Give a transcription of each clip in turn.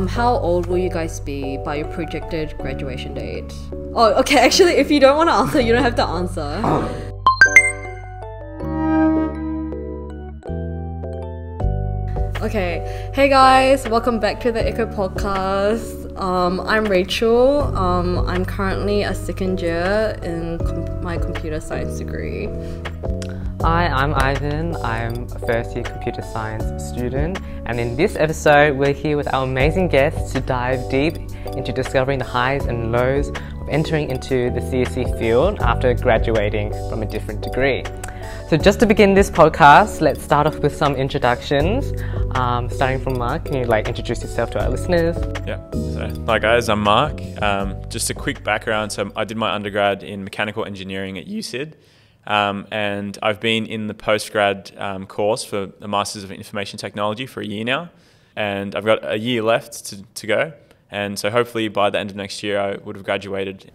how old will you guys be by your projected graduation date? Oh, okay, actually, if you don't want to answer, you don't have to answer. Okay, hey guys, welcome back to the Echo Podcast. I'm Rachel. I'm currently a second year in my computer science degree. Hi, I'm Ivan. I'm a first year computer science student, and in this episode we're here with our amazing guests to dive deep into discovering the highs and lows of entering into the CSE field after graduating from a different degree. So just to begin this podcast, let's start off with some introductions. Starting from Mark, can you introduce yourself to our listeners? Yeah, so hi guys, I'm Mark. Just a quick background, so I did my undergrad in mechanical engineering at USyd. And I've been in the postgrad course for the Masters of Information Technology for a year now, and I've got a year left to go, and so hopefully by the end of next year I would have graduated.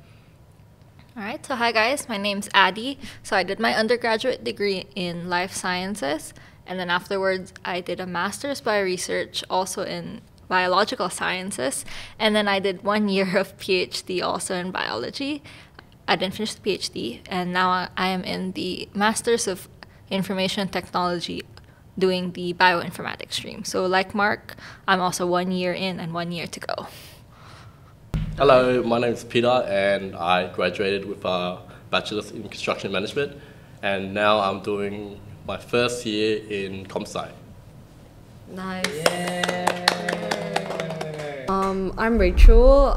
Alright, so hi guys, my name's Addie. So I did my undergraduate degree in life sciences, and then afterwards I did a master's by research also in biological sciences, and then I did 1 year of PhD also in biology. I didn't finish the PhD, and now I am in the Masters of Information Technology doing the Bioinformatics stream. So like Mark, I'm also 1 year in and 1 year to go. Hello, my name is Peter, and I graduated with a Bachelor's in Construction Management, and now I'm doing my first year in Comp Sci. Nice. I'm Rachel.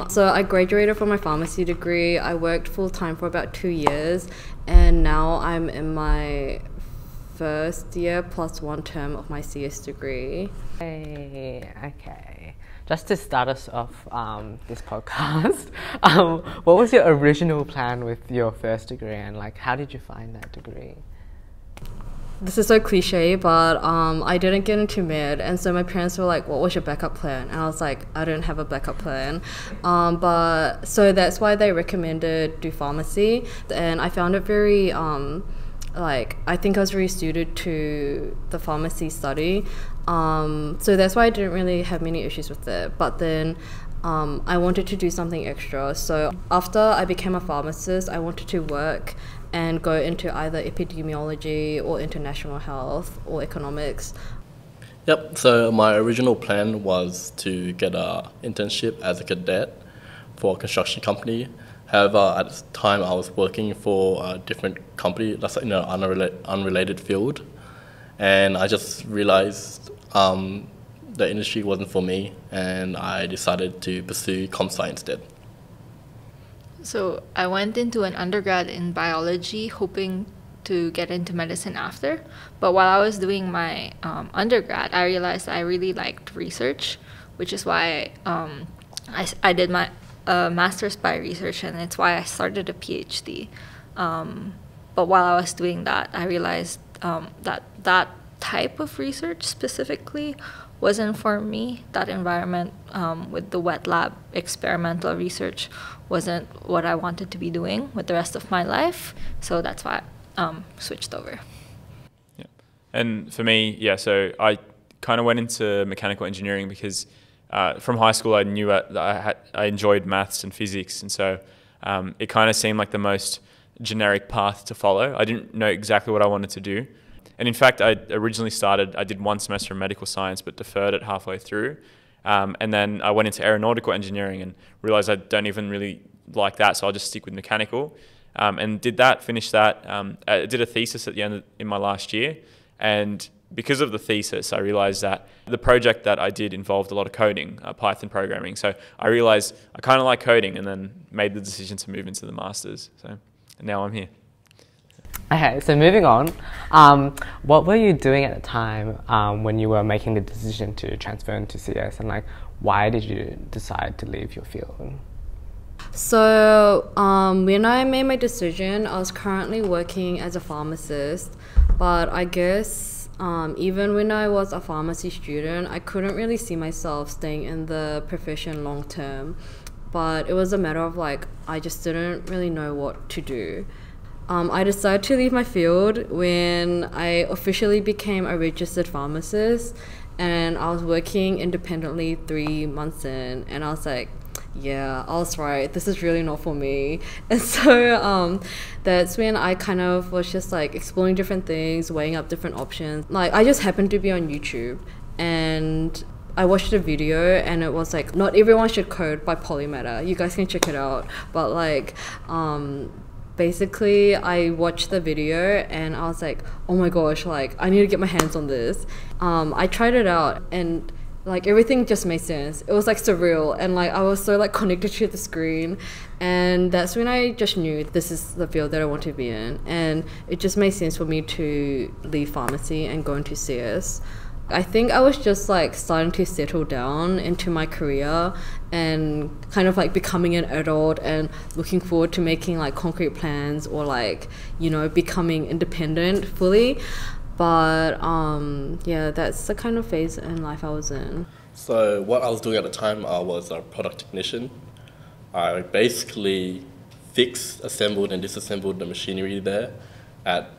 So I graduated from my pharmacy degree. I worked full-time for about 2 years, and now I'm in my first year plus 1 term of my CS degree. Hey, okay. Just to start us off this podcast, what was your original plan with your first degree, and how did you find that degree? This is so cliche, but I didn't get into med, and so my parents were like, what was your backup plan? And I was like, I don't have a backup plan. But so that's why they recommended do pharmacy, and I found it very I think I was very suited to the pharmacy study. So that's why I didn't really have many issues with it. But then I wanted to do something extra. So after I became a pharmacist, I wanted to work and go into either epidemiology or international health or economics. Yep, so my original plan was to get an internship as a cadet for a construction company. However, at the time I was working for a different company that's in an unrelated field, and I just realized the industry wasn't for me, and I decided to pursue comp sci instead. So I went into an undergrad in biology hoping to get into medicine after, but while I was doing my undergrad, I realized I really liked research, which is why I did my master's by research, and it's why I started a PhD. But while I was doing that, I realized that type of research specifically wasn't for me. That environment with the wet lab experimental research wasn't what I wanted to be doing with the rest of my life. So that's why I switched over. Yeah, and for me, so I kind of went into mechanical engineering because from high school I knew that I enjoyed maths and physics, and so it kind of seemed like the most generic path to follow. I didn't know exactly what I wanted to do. And in fact, I did 1 semester of medical science, but deferred it halfway through. And then I went into aeronautical engineering and realized I don't even really like that, so I'll just stick with mechanical. And finished that. I did a thesis at the end in my last year. And because of the thesis, I realized that the project that I did involved a lot of coding, Python programming. So I realized I kind of like coding, and then made the decision to move into the masters. So now I'm here. Okay, so moving on, what were you doing at the time when you were making the decision to transfer into CS, and why did you decide to leave your field? So when I made my decision, I was currently working as a pharmacist, but I guess even when I was a pharmacy student, I couldn't really see myself staying in the profession long term. But it was a matter of I just didn't really know what to do. I decided to leave my field when I officially became a registered pharmacist, and I was working independently 3 months in, and I was like, yeah, I was right, this is really not for me. And so that's when I kind of was just like exploring different things, weighing up different options. Like, I just happened to be on YouTube, and I watched a video, and it was like, Not Everyone Should Code by Polymatter. You guys can check it out. But like, basically I watched the video and I was like, oh my gosh, like I need to get my hands on this. I tried it out, and like everything just made sense. It was like surreal, and like I was so like connected to the screen, and that's when I just knew this is the field that I want to be in. And it just made sense for me to leave pharmacy and go into CS. I think I was just like starting to settle down into my career and kind of like becoming an adult and looking forward to making like concrete plans, or like, you know, becoming independent fully. But yeah, that's the kind of phase in life I was in. So what I was doing at the time, I was a product technician. I basically fixed, assembled and disassembled the machinery there at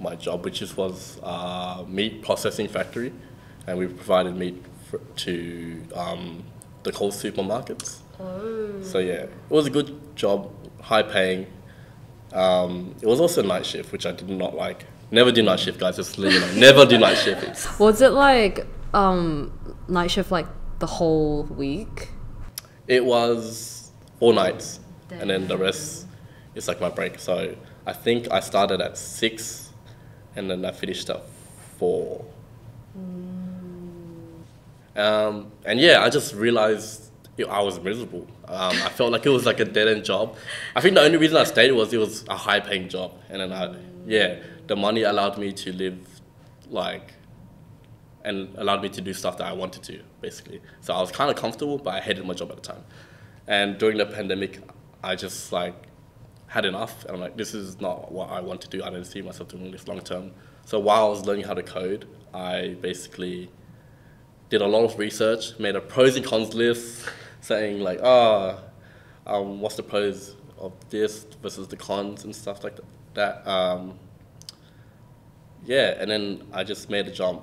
my job, which was a meat processing factory, and we provided meat to the cold supermarkets. Oh. So yeah, it was a good job, high paying. It was also night shift, which I did not like. Never do night shift, guys. Just you know, never do night shift. Was it like night shift like the whole week? It was 4 nights, and then the rest is like my break. So I think I started at 6, and then I finished at 4. And yeah, I just realized I was miserable. I felt like it was like a dead-end job. I think the only reason I stayed was it was a high-paying job, and then the money allowed me to live like, and allowed me to do stuff that I wanted to, basically. So I was kind of comfortable, but I hated my job at the time. And during the pandemic, I just like had enough, and I'm like, this is not what I want to do. I don't see myself doing this long term. So while I was learning how to code, I basically did a lot of research, made a pros and cons list, saying like, what's the pros of this versus the cons and stuff like that. Yeah, and then I just made a jump.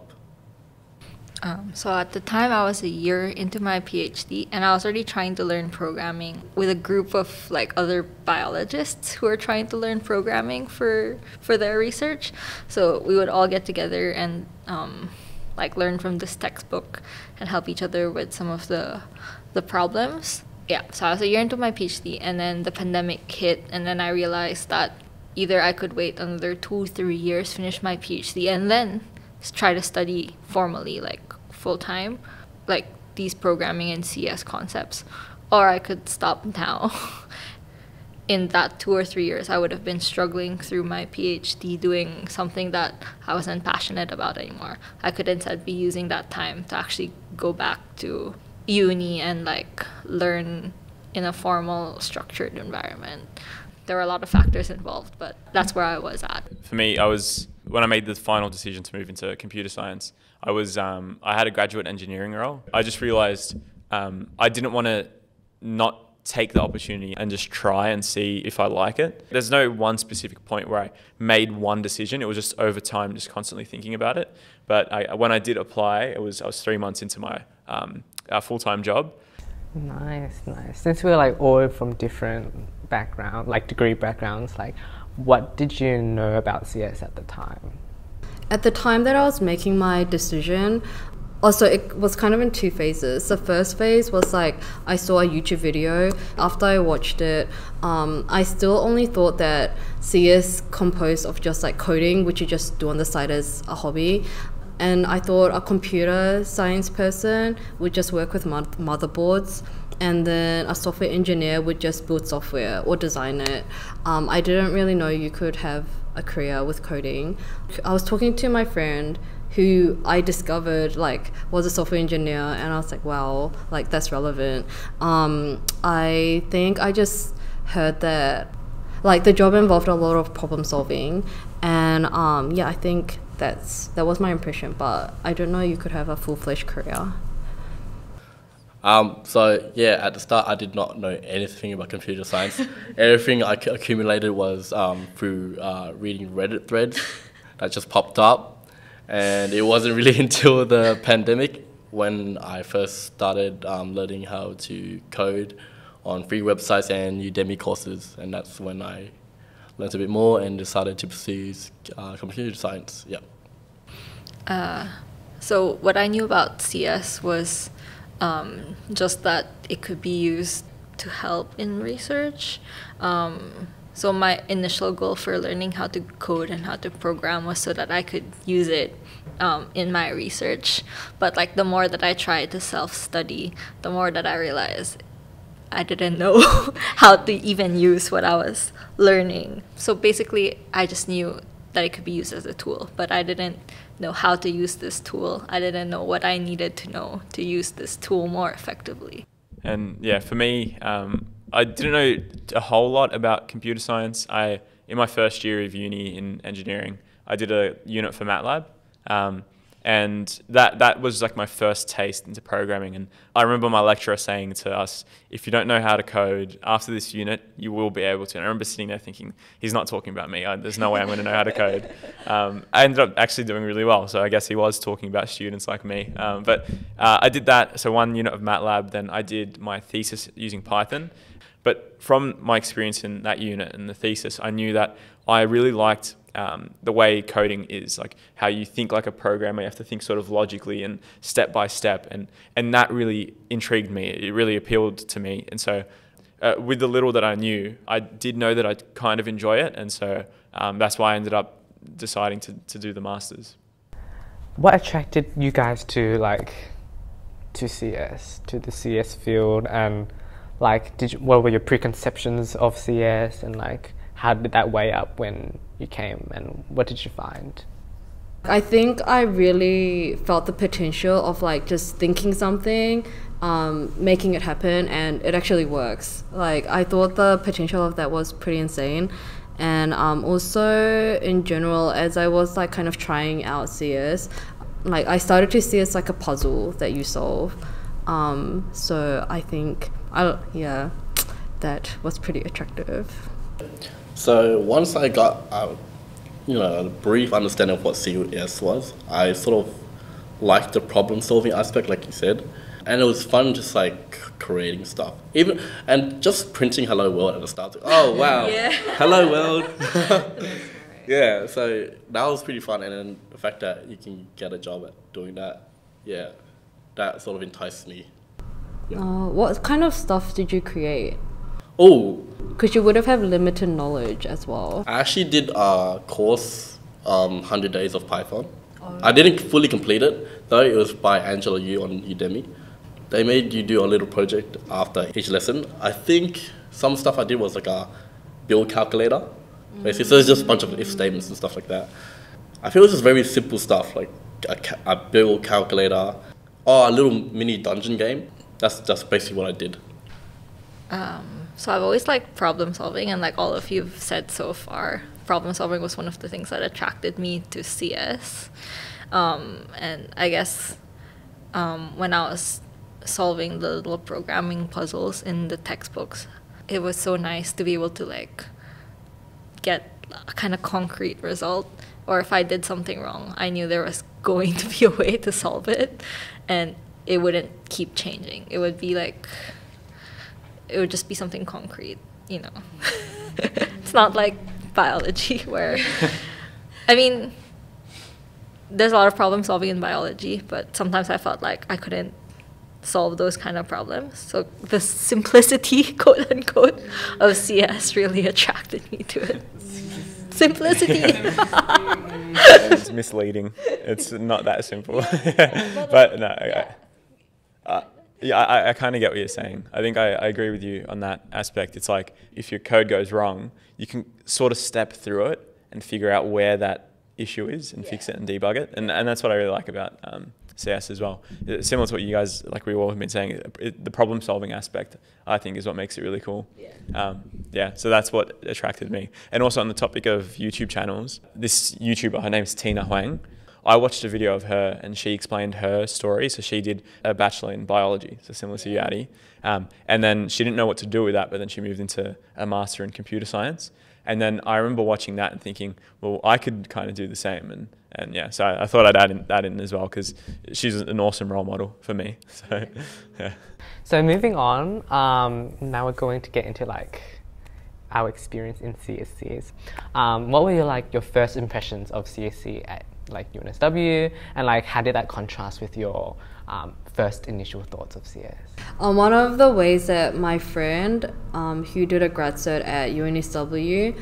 So at the time, I was a year into my PhD, and I was already trying to learn programming with a group of like other biologists who were trying to learn programming for their research. So we would all get together and like learn from this textbook and help each other with some of the problems. Yeah, so I was a year into my PhD, and then the pandemic hit, and then I realized that either I could wait another 2-3 years, finish my PhD, and then try to study formally, like full-time, like these programming and CS concepts, or I could stop now. In that 2 or 3 years, I would have been struggling through my PhD doing something that I wasn't passionate about anymore. I could instead be using that time to actually go back to uni and like learn in a formal, structured environment. There were a lot of factors involved, but that's where I was at. For me, when I made the final decision to move into computer science, I had a graduate engineering role. I just realized I didn't want to not take the opportunity and just try and see if I like it. There's no one specific point where I made one decision. It was just over time, just constantly thinking about it. But when I did apply, I was 3 months into my full-time job. Nice. Since we're like all from different background, like degree backgrounds, like what did you know about CS at the time? At the time that I was making my decision, also it was kind of in 2 phases. The first phase was like I saw a YouTube video. After I watched it, I still only thought that CS composed of just like coding, which you just do on the side as a hobby. And I thought a computer science person would just work with motherboards, and then a software engineer would just build software or design it. I didn't really know you could have a career with coding. I was talking to my friend who I discovered like was a software engineer, and I was like, wow, like that's relevant. I think I just heard that like the job involved a lot of problem solving, and yeah, I think that was my impression, but I don't know you could have a full-fledged career. So yeah, at the start I did not know anything about computer science. Everything I accumulated was through reading Reddit threads that just popped up, And it wasn't really until the pandemic when I first started learning how to code on free websites and Udemy courses, and that's when I learned a bit more and decided to pursue computer science. Yeah. So what I knew about CS was just that it could be used to help in research. So my initial goal for learning how to code and how to program was so that I could use it in my research. But like the more that I tried to self-study, the more that I realized I didn't know how to even use what I was learning. So basically, I just knew that it could be used as a tool, but I didn't know how to use this tool. I didn't know what I needed to know to use this tool more effectively. And yeah, for me, I didn't know a whole lot about computer science. In my first year of uni in engineering, I did a unit for MATLAB, and that was like my first taste into programming. And I remember my lecturer saying to us, if you don't know how to code after this unit, you will be able to. And I remember sitting there thinking, he's not talking about me. There's no way I'm going to know how to code. I ended up actually doing really well, so I guess he was talking about students like me. But I did that, so one unit of MATLAB, then I did my thesis using Python. But from my experience in that unit and the thesis, I knew that I really liked the way coding is, like how you think like a programmer. You have to think sort of logically and step by step, and that really intrigued me. It really appealed to me, and so with the little that I knew, I did know that I'd kind of enjoy it, and so that's why I ended up deciding to do the masters. What attracted you guys to CS, to the CS field, and like what were your preconceptions of CS, and like how did that weigh up when you came, and what did you find? I think I really felt the potential of like just thinking something, making it happen, and it actually works. Like I thought the potential of that was pretty insane. And also in general, as I was like kind of trying out CS, like I started to see it's like a puzzle that you solve. So I think that was pretty attractive. So once I got a brief understanding of what CS was, I sort of liked the problem solving aspect, like you said, and it was fun just like creating stuff, and just printing "Hello World" at the start. Oh wow, yeah. Hello World. Yeah, so that was pretty fun, and then the fact that you can get a job at doing that, yeah, that sort of enticed me. What kind of stuff did you create? Oh, because you would have had limited knowledge as well. I actually did a course, 100 Days of Python. Oh. I didn't fully complete it, though. It was by Angela Yu on Udemy. They made you do a little project after each lesson. I think some stuff I did was like a bill calculator. Basically, so it's just a bunch of if statements and stuff like that. I feel it's just very simple stuff, like a bill calculator, or a little mini dungeon game. That's basically what I did. So I've always liked problem solving, and like all of you have said so far, problem solving was one of the things that attracted me to CS. And I guess when I was solving the little programming puzzles in the textbooks, it was so nice to be able to like get a kind of concrete result, or if I did something wrong, I knew there was going to be a way to solve it, and it wouldn't keep changing. It would be like, it would just be something concrete, you know. It's not like biology where, I mean, there's a lot of problem solving in biology, but sometimes I felt like I couldn't solve those kind of problems. So the simplicity, quote unquote, of CS really attracted me to it. Simplicity. It's misleading. It's not that simple. But no, I kind of get what you're saying. I think I agree with you on that aspect. It's like if your code goes wrong, you can sort of step through it and figure out where that issue is and fix it and debug it. And that's what I really like about CS as well. Similar to what you guys, like we've all been saying, the problem solving aspect, I think, is what makes it really cool. So that's what attracted me. And also on the topic of YouTube channels, this YouTuber, her name's Tina Huang, I watched a video of her and she explained her story. So she did a Bachelor in biology, so similar to you, Addie. And then she didn't know what to do with that, but then she moved into a master in computer science. And then I remember watching that and thinking, well, I could kind of do the same. And yeah, so I thought I'd add that in as well, because she's an awesome role model for me. So yeah. So moving on, now we're going to get into like our experience in CSCs. What were your first impressions of CSC at like UNSW, and like how did that contrast with your first initial thoughts of CS? One of the ways that my friend who did a grad cert at UNSW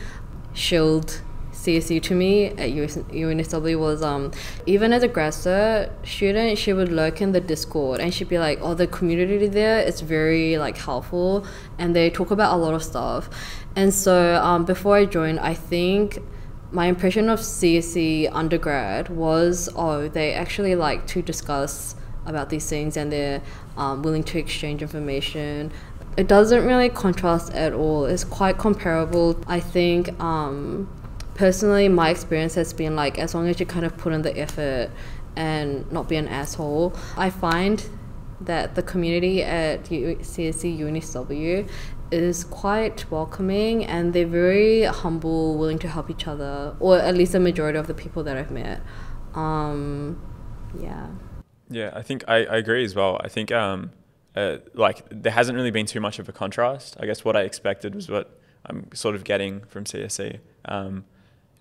showed CSC to me at UNSW was even as a grad cert student, she would lurk in the Discord and she'd be like, oh, the community there is very like helpful and they talk about a lot of stuff. And so before I joined, I think my impression of CSC undergrad was, oh, they actually like to discuss about these things and they're willing to exchange information. It doesn't really contrast at all. It's quite comparable. I think personally my experience has been like, as long as you kind of put in the effort and not be an asshole, I find that the community at CSC UNSW is quite welcoming and they're very humble, willing to help each other, or at least the majority of the people that I've met. Yeah. Yeah, I think I agree as well. I think like there hasn't really been too much of a contrast. I guess what I expected was what I'm sort of getting from CSC.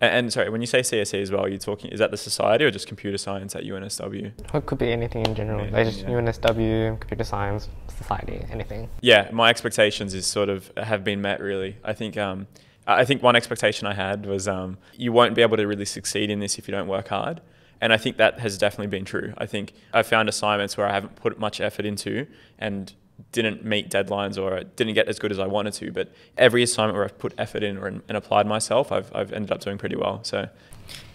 And sorry, when you say CSC as well, you're talking, is that the society or just computer science at UNSW? It could be anything in general. Like just UNSW, computer science, society, anything. Yeah, my expectations is sort of have been met really. I think one expectation I had was you won't be able to really succeed in this if you don't work hard. And I think that has definitely been true. I think I found assignments where I haven't put much effort into and didn't meet deadlines or didn't get as good as I wanted to. But every assignment where I've put effort in and applied myself, I've ended up doing pretty well. So,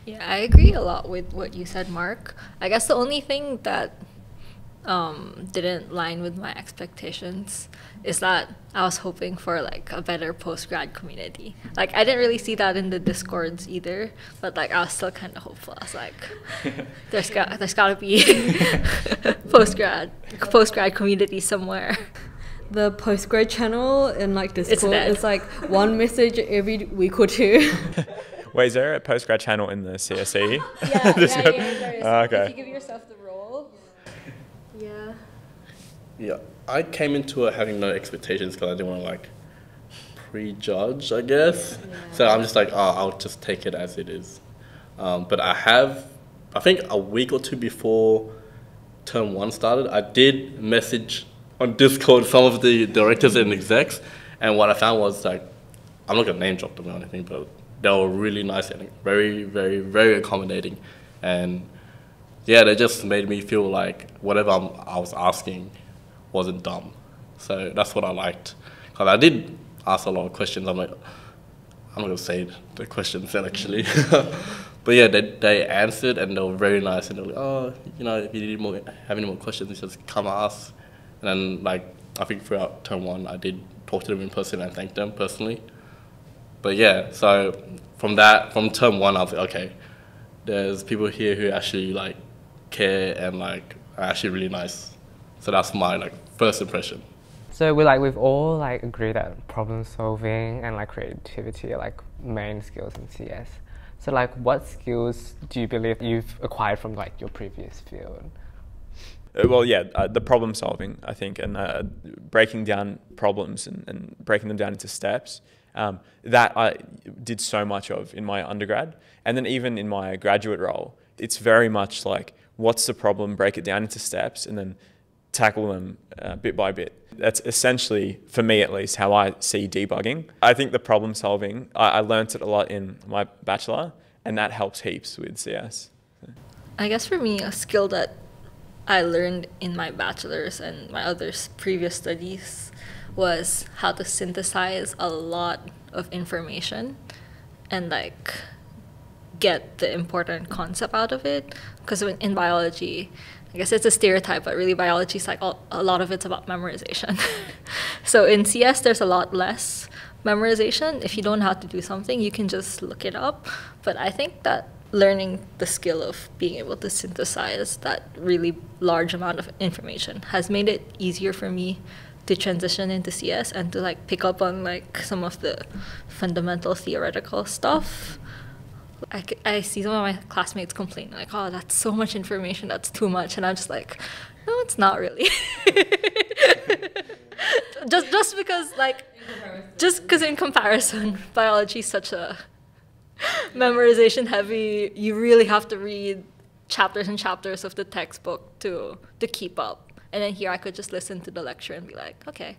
yeah, I agree a lot with what you said, Mark. I guess the only thing that didn't line with my expectations is that I was hoping for like a better post-grad community. Like I didn't really see that in the Discords either, but like I was still kind of hopeful. I was like, there's gotta be post-grad community somewhere. The Postgrad channel in like Discord is like one message every week or two. Wait, is there a Postgrad channel in the CSE? Yeah, there is. Okay. If you give yourself the role. Yeah. Yeah, I came into it having no expectations because I didn't want to like prejudge, I guess. Yeah. So I'm just like, oh, I'll just take it as it is. But I think a week or two before term 1 started, I did message on Discord some of the directors and execs, and what I found was like, I'm not gonna name drop them or anything, but they were really nice and very, very, very accommodating, and yeah, they just made me feel like whatever I was asking wasn't dumb. So that's what I liked. Because I did ask a lot of questions. I'm like, I'm not going to say the questions then actually. But yeah, they answered and they were very nice. And they were like, oh, you know, if you have any more questions, just come ask. And then like, I think throughout term 1, I did talk to them in person and thank them personally. But yeah, so from term 1, I was like, okay, there's people here who actually like care and like are actually really nice. So that's my like first impression. So we've all like agreed that problem solving and like creativity are like main skills in CS. So like what skills do you believe you've acquired from like your previous field? Well, yeah, the problem solving, I think, and breaking down problems and breaking them down into steps. That I did so much of in my undergrad. And then even in my graduate role, it's very much like, what's the problem, break it down into steps, and then tackle them bit by bit. That's essentially, for me at least, how I see debugging. I think the problem solving, I learnt it a lot in my Bachelor, and that helps heaps with CS. I guess for me, a skill that I learned in my Bachelor's and my other previous studies was how to synthesize a lot of information and like get the important concept out of it. Because in biology, I guess it's a stereotype, but really biology is like a lot of it's about memorization. So in CS, there's a lot less memorization. If you don't know how to do something, you can just look it up. But I think that learning the skill of being able to synthesize that really large amount of information has made it easier for me to transition into CS and to like pick up on like some of the fundamental theoretical stuff. I see some of my classmates complain like, oh, that's so much information, that's too much, and I'm just like, no, it's not really. just because like, just because in comparison, biology is such a memorization heavy, you really have to read chapters and chapters of the textbook to keep up. And then here I could just listen to the lecture and be like, okay.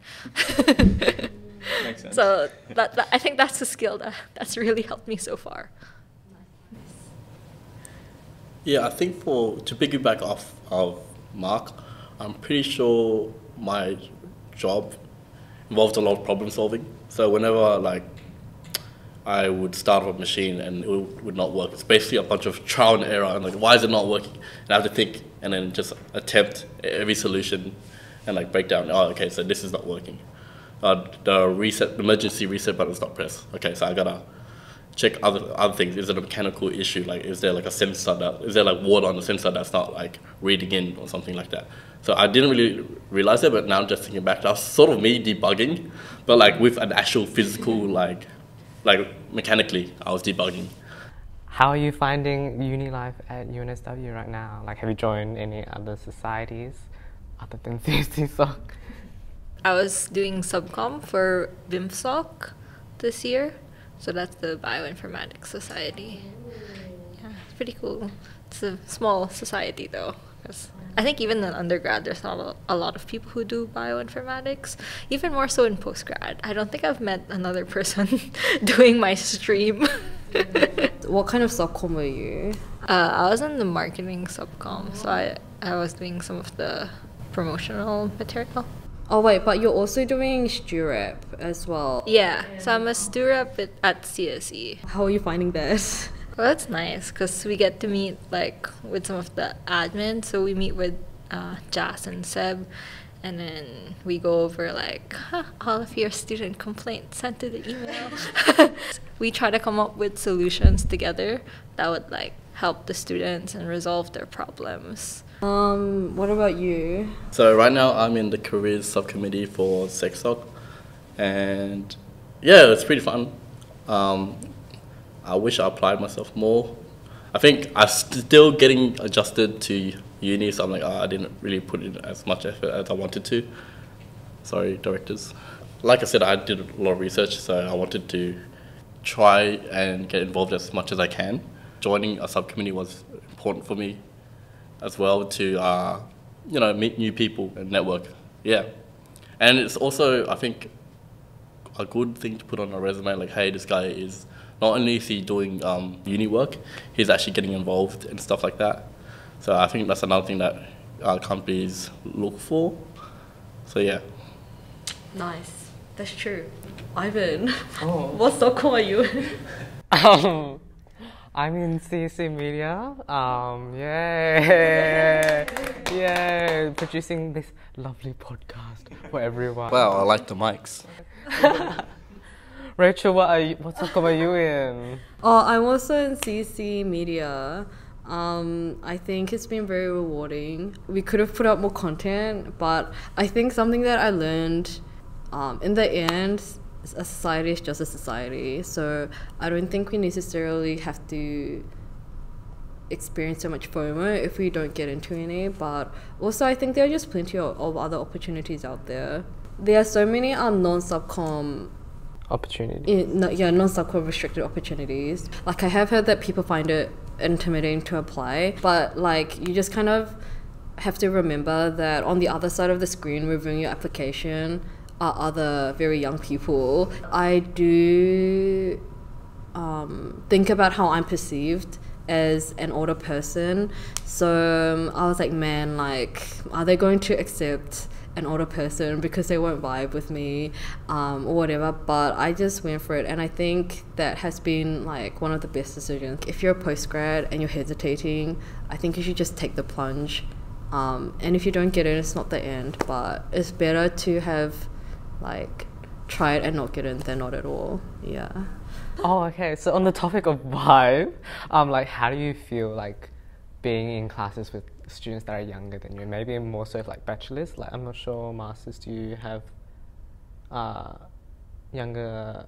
Makes sense. So that I think that's a skill that's really helped me so far. Yeah, I think to piggyback off of Mark, I'm pretty sure my job involved a lot of problem solving. So whenever like I would start up a machine and it would not work, it's basically a bunch of trial and error and like, why is it not working? And I have to think and then just attempt every solution and like break down, oh, okay, so this is not working. The emergency reset button is not pressed. Okay, so I gotta check other things. Is it a mechanical issue? Like, is there like a sensor is there like water on the sensor that's not like reading in or something like that? So I didn't really realize it, but now just thinking back, that's sort of me debugging, but like with an actual physical, like mechanically, I was debugging. How are you finding uni life at UNSW right now? Like, have you joined any other societies other than CSC? I was doing subcom for BIMSOC this year, so that's the Bioinformatics Society. Yeah, it's pretty cool. It's a small society though, because I think even in undergrad there's not a lot of people who do bioinformatics, even more so in postgrad. I don't think I've met another person doing my stream. What kind of subcom were you? I was in the marketing subcom, so I was doing some of the promotional material. Oh wait, but you're also doing StuRep as well. Yeah, so I'm a StuRep at CSE. How are you finding that? Well, that's nice because we get to meet like with some of the admin. So we meet with Jas and Seb, and then we go over like all of your student complaints sent to the email. We try to come up with solutions together that would like help the students and resolve their problems. What about you? So right now I'm in the careers subcommittee for SecSoc, and yeah, it's pretty fun. I wish I applied myself more. I think I'm still getting adjusted to uni, so I'm like, I didn't really put in as much effort as I wanted to. Sorry, directors. Like I said, I did a lot of research, so I wanted to try and get involved as much as I can. Joining a subcommittee was important for me as well to, meet new people and network. Yeah. And it's also, I think, a good thing to put on a resume, like, hey, this guy is, not only is he doing uni work, he's actually getting involved and stuff like that. So I think that's another thing that companies look for. So yeah. Nice. That's true. Ivan, what subcom are you in? I'm in CC Media. Yeah, producing this lovely podcast for everyone. Wow, I like the mics. Rachel, what subcom are you in? Oh, I'm also in CC Media. I think it's been very rewarding. We could have put out more content, but I think something that I learned in the end, a society is just a society. So I don't think we necessarily have to experience so much FOMO if we don't get into any. But also I think there are just plenty of other opportunities out there. There are so many non-subcom non-subcom restricted opportunities. Like, I have heard that people find it intimidating to apply, but like, you just kind of have to remember that on the other side of the screen reviewing your application are other very young people. I do think about how I'm perceived as an older person, so I was like, man, like, are they going to accept an older person because they won't vibe with me or whatever? But I just went for it, and I think that has been like one of the best decisions. If you're a postgrad and you're hesitating, I think you should just take the plunge, and if you don't get it, it's not the end, but it's better to have like try it and not get in, then not at all. Yeah. Oh, okay. So on the topic of vibe, like how do you feel like being in classes with students that are younger than you? Maybe more so like bachelors. Like I'm not sure, masters. Do you have younger?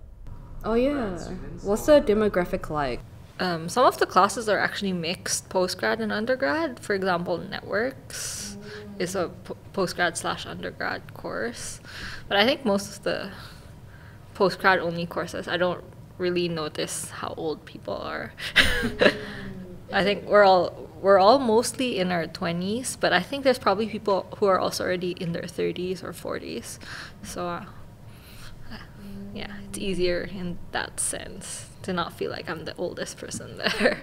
Oh yeah. What's the demographic like? Some of the classes are actually mixed, postgrad and undergrad. For example, networks is a postgrad/undergrad course. But I think most of the postgrad only courses, I don't really notice how old people are. I think we're all mostly in our 20s, but I think there's probably people who are also already in their 30s or 40s. So yeah, it's easier in that sense to not feel like I'm the oldest person there.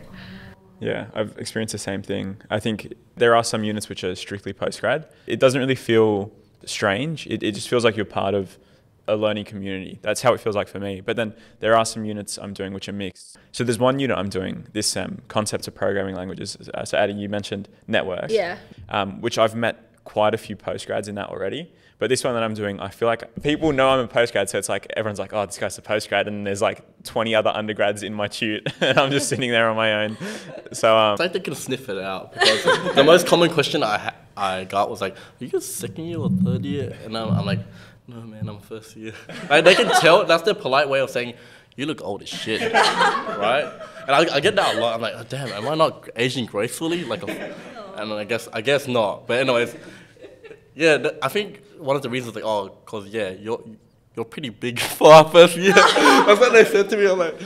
Yeah, I've experienced the same thing. I think there are some units which are strictly postgrad. It doesn't really feel strange. It just feels like you're part of a learning community. That's how it feels like for me. But then there are some units I'm doing which are mixed. So there's one unit I'm doing this sem, concepts of programming languages. So Addie, you mentioned networks, Yeah. Which I've met quite a few postgrads in that already. But this one that I'm doing, I feel like people know I'm a postgrad, so it's like everyone's like, oh, this guy's a postgrad, and there's like 20 other undergrads in my tute, and I'm just sitting there on my own. So I think they can sniff it out, because the most common question I got was like, are you guys second year or third year? And I'm like, no man, I'm first year. Like, they can tell. That's their polite way of saying, you look old as shit, right? And I get that a lot. I'm like, oh, damn, am I not aging gracefully? And I guess not. But anyways, yeah, I think one of the reasons, like, oh, cause yeah, you're pretty big for our first year. That's what they said to me. I'm like,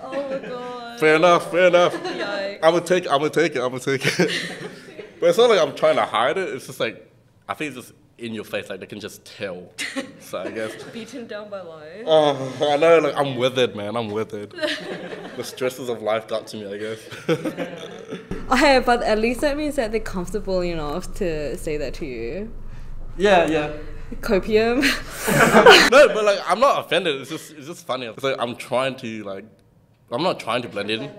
Oh my god. fair enough. Yikes. I'm gonna take it. But it's not like I'm trying to hide it. It's just like, I think it's just in your face, like they can just tell. So I guess. Beaten down by life. Oh, I know, like I'm withered, man. I'm withered. The stresses of life got to me, I guess. Okay, but at least that means that they're comfortable enough to say that to you. Yeah. Copium. No, but like I'm not offended. It's just funny. It's like I'm not trying to blend in.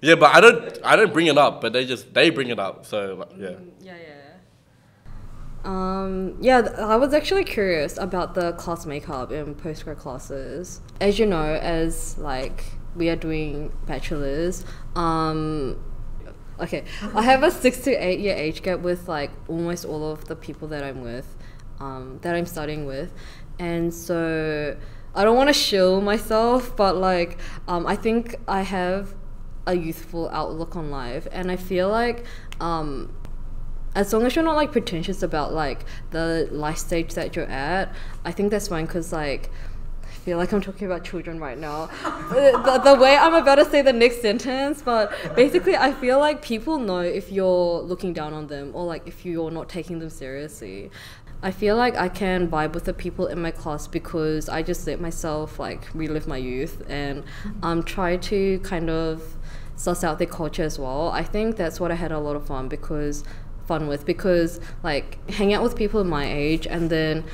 Yeah, but I don't bring it up, but they bring it up. So like, yeah. I was actually curious about the class makeup in postgrad classes. As you know, as like we are doing bachelors, okay, I have a 6 to 8 year age gap with like almost all of the people that I'm with, that I'm studying with, and so I don't want to shill myself, but like I think I have a youthful outlook on life, and I feel like as long as you're not like pretentious about like the life stage that you're at, I think that's fine, because like I feel like I'm talking about children right now. the way I'm about to say the next sentence, but basically I feel like people know if you're looking down on them or like if you're not taking them seriously. I feel like I can vibe with the people in my class because I just let myself like relive my youth and try to kind of suss out their culture as well. I think that's what I had a lot of fun with, because like hang out with people my age, and then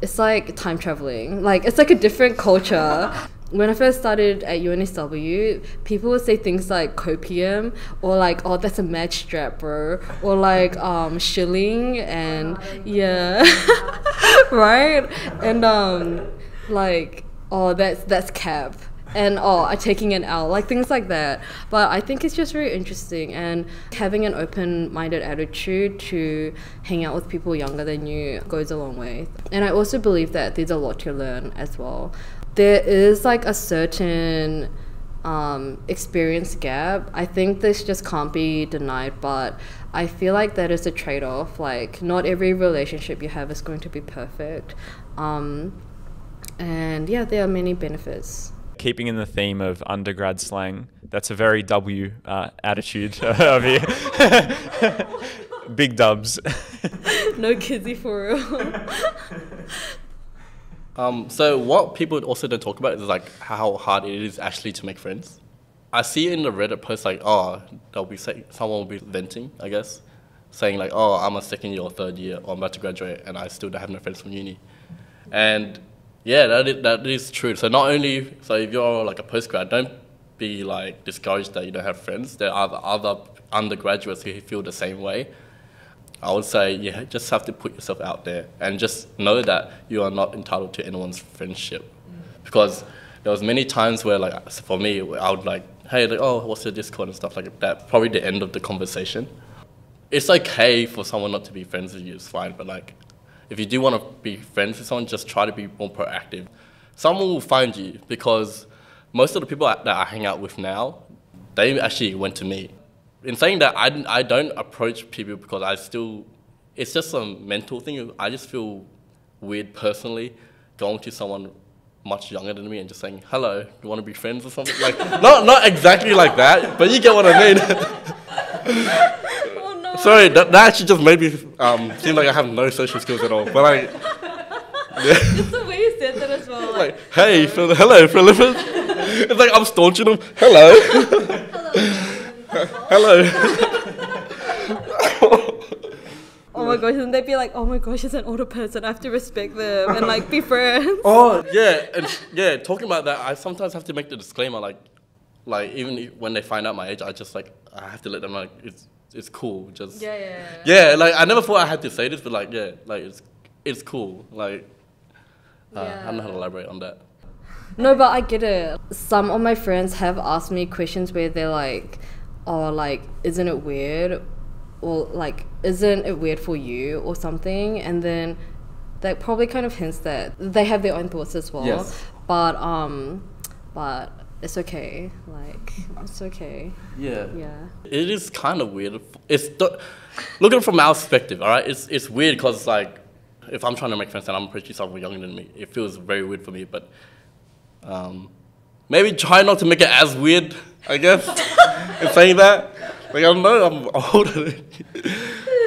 it's like time traveling. Like it's like a different culture. When I first started at UNSW, people would say things like copium, or like, oh, that's a match strap, bro, or like shilling, and yeah, right, and like, oh, that's cap, and oh, I'm taking an L, like things like that. But I think it's just very interesting, and having an open-minded attitude to hang out with people younger than you goes a long way. And I also believe that there's a lot to learn as well. There is like a certain experience gap. I think this just can't be denied, but I feel like that is a trade-off. Like not every relationship you have is going to be perfect. And yeah, there are many benefits. Keeping in the theme of undergrad slang, that's a very W attitude of you. Big dubs. No kidsy for real. So what people also don't talk about is like how hard it is actually to make friends. I see in the Reddit post like, oh, someone will be venting, I guess, saying like, oh, I'm a second year or third year, or I'm about to graduate and I still don't have no friends from uni. And yeah, that is true. So if you're like a postgrad, don't be like discouraged that you don't have friends. There are other undergraduates who feel the same way. I would say you just have to put yourself out there and just know that you are not entitled to anyone's friendship. Because there was many times where, like, for me, I would like, hey, like, oh, what's your Discord and stuff like that. Probably the end of the conversation. It's okay for someone not to be friends with you, it's fine. But like, if you do want to be friends with someone, just try to be more proactive. Someone will find you, because most of the people that I hang out with now, they actually went to me. In saying that, I don't approach people because it's just a mental thing. I just feel weird personally going to someone much younger than me and just saying, hello, you want to be friends or something? Like, not exactly like that, but you get what I mean. Oh no. Sorry, that actually just made me seem like I have no social skills at all. But like, yeah. Just the way you said that as well. Like, hey, hello, Philippines. It's like I'm staunching them. Hello. Hello. Oh my gosh, and they'd be like, oh my gosh, she's an older person, I have to respect them and like be friends. Oh yeah, and yeah. Talking about that, I sometimes have to make the disclaimer, like even when they find out my age, I have to let them know, like, it's cool. Just yeah. Like, I never thought I had to say this, but like, yeah, like it's cool. Like, I don't know how to elaborate on that. No, but I get it. Some of my friends have asked me questions where they're like, oh, like, isn't it weird? Or like, isn't it weird for you or something? And then that probably kind of hints that they have their own thoughts as well. Yes. But it's okay. Like, it's okay. Yeah. Yeah. It is kind of weird. Looking from our perspective, all right. It's weird because, like, if I'm trying to make friends and I'm approaching someone younger than me, it feels very weird for me. But maybe try not to make it as weird, I guess. In saying that, like, I know I'm older than you.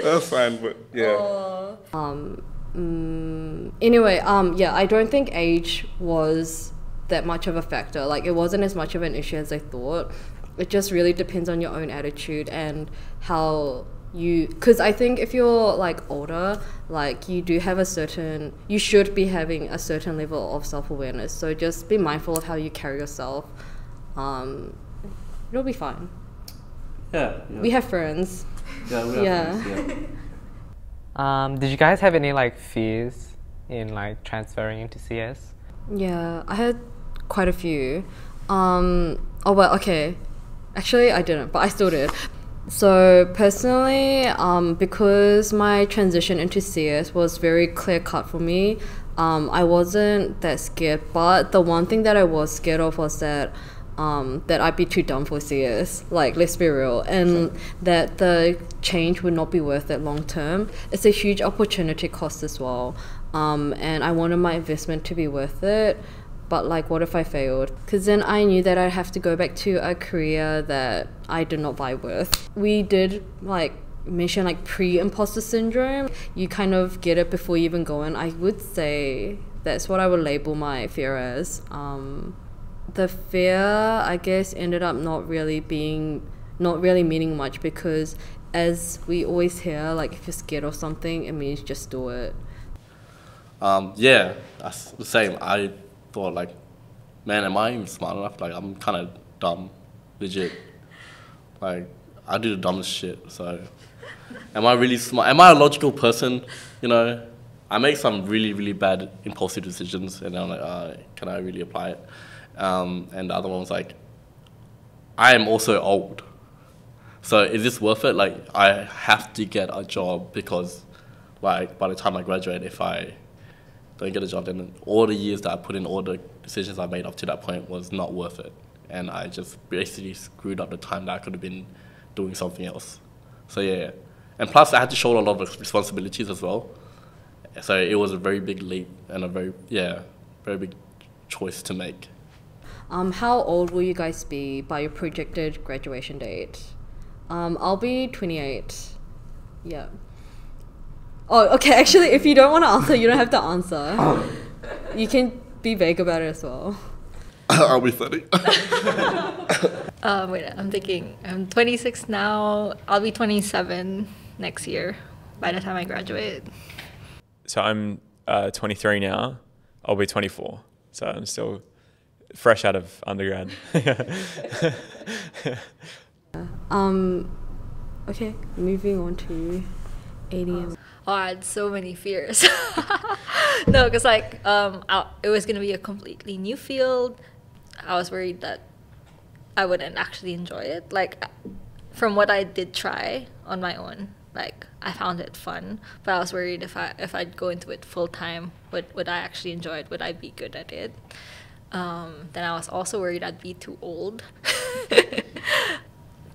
That's fine, but yeah. Anyway, yeah, I don't think age was that much of a factor. Like, it wasn't as much of an issue as I thought. It just really depends on your own attitude and how you, because I think if you're like older, like, you should be having a certain level of self-awareness. So just be mindful of how you carry yourself. It'll be fine. Yeah. We have friends. Yeah, we have friends, yeah. Did you guys have any like fears in like transferring into CS? Yeah, I had quite a few. Oh well, okay. Actually, I didn't, but I still did. So personally, because my transition into CS was very clear cut for me, I wasn't that scared. But the one thing that I was scared of was that I'd be too dumb for CS. Like, let's be real, and that the change would not be worth it long term. It's a huge opportunity cost as well, and I wanted my investment to be worth it. But like, what if I failed? Because then I knew that I'd have to go back to a career that I did not vibe with. We did like mention like pre-imposter syndrome. You kind of get it before you even go in. I would say that's what I would label my fear as. The fear, I guess, ended up not really meaning much, because as we always hear, like, if you're scared of something, it means just do it. Yeah, that's the same. I thought, like, man, am I even smart enough? Like, I'm kind of dumb, legit. Like, I do the dumbest shit, so am I really smart? Am I a logical person? You know, I make some really, really bad impulsive decisions, and I'm like, can I really apply it? And the other one was like, I am also old. So is this worth it? Like, I have to get a job because, like, by the time I graduate, if I don't get a job, then all the years that I put in, all the decisions I made up to that point was not worth it. And I just basically screwed up the time that I could have been doing something else. So yeah. And plus, I had to shoulder a lot of responsibilities as well. So it was a very big leap and a very big choice to make. How old will you guys be by your projected graduation date? I'll be 28. Yeah. Oh, okay. Actually, if you don't want to answer, you don't have to answer. You can be vague about it as well. I'll be 30. Wait, I'm thinking. I'm 26 now. I'll be 27 next year by the time I graduate. So I'm 23 now. I'll be 24. So I'm still fresh out of undergrad. Okay, moving on to ADM. Oh, I had so many fears. No, because like it was gonna be a completely new field. I was worried that I wouldn't actually enjoy it. Like from what I did try on my own, like I found it fun, but I was worried if I'd go into it full time, would I actually enjoy it? Would I be good at it? Then I was also worried I'd be too old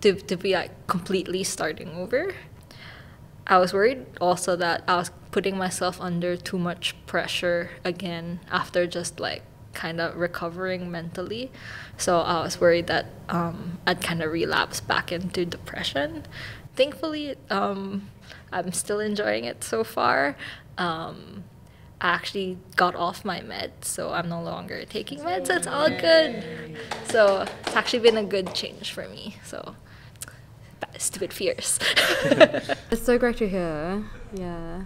to be like completely starting over. I was worried also that I was putting myself under too much pressure again after just like kind of recovering mentally. So I was worried that I'd kind of relapse back into depression. Thankfully, I'm still enjoying it so far. I actually got off my meds, so I'm no longer taking meds. It's all good. So it's actually been a good change for me. So stupid fears. It's so great to hear. Yeah.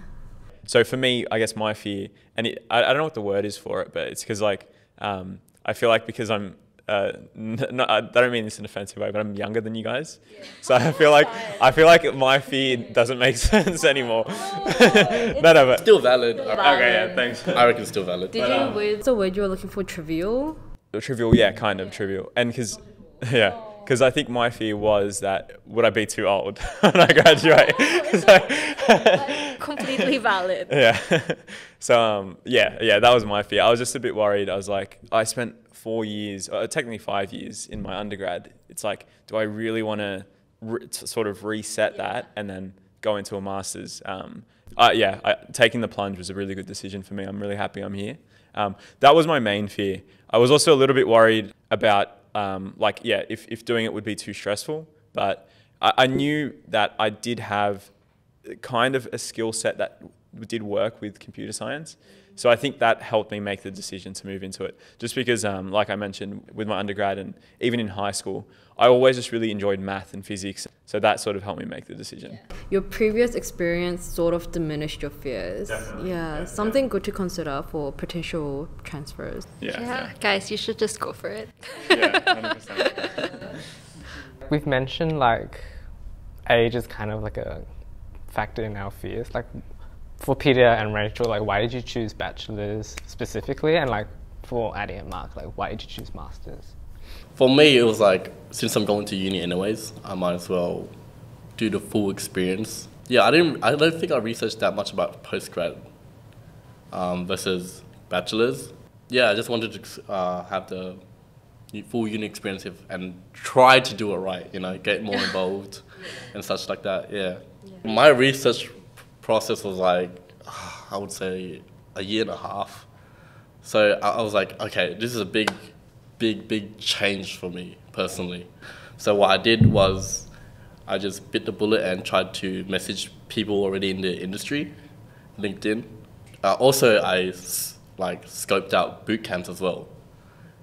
So for me, I guess my fear, and I don't know what the word is for it, but it's because like I feel like because I'm I don't mean this in an offensive way, but I'm younger than you guys. Yeah. So I feel like my fear doesn't make sense anymore. No, but Still valid. Okay, yeah, thanks. I reckon still valid. Did you word the word you were looking for trivial? Trivial, yeah, kind of trivial, and because I think my fear was that would I be too old when I graduate? Completely valid. Yeah. So yeah, that was my fear. I was just a bit worried. I was like, I spent 4 years, technically 5 years in my undergrad. It's like, do I really want to sort of reset that and then go into a master's? Taking the plunge was a really good decision for me. I'm really happy I'm here. That was my main fear. I was also a little bit worried about if doing it would be too stressful, but I knew that I did have kind of a skill set that did work with computer science. So I think that helped me make the decision to move into it. Just because, like I mentioned, with my undergrad and even in high school, I always just really enjoyed math and physics. So that sort of helped me make the decision. Yeah. Your previous experience sort of diminished your fears. Definitely. Yeah, something good to consider for potential transfers. Yeah, guys, you should just go for it. Yeah, 100%. We've mentioned like age is kind of like a factor in our fears. Like for Peter and Rachel, like why did you choose bachelors specifically, and like for Addie and Mark, like why did you choose masters? For me, it was like, since I'm going to uni anyways, I might as well do the full experience. Yeah, I don't think I researched that much about postgrad versus bachelors. Yeah, I just wanted to have the full uni experience and try to do it right, get more involved and such like that, yeah. My research process was like, I would say a year and a half. So I was like, okay, this is a big change for me personally. So what I did was I just bit the bullet and tried to message people already in the industry, LinkedIn. Also, I scoped out boot camps as well.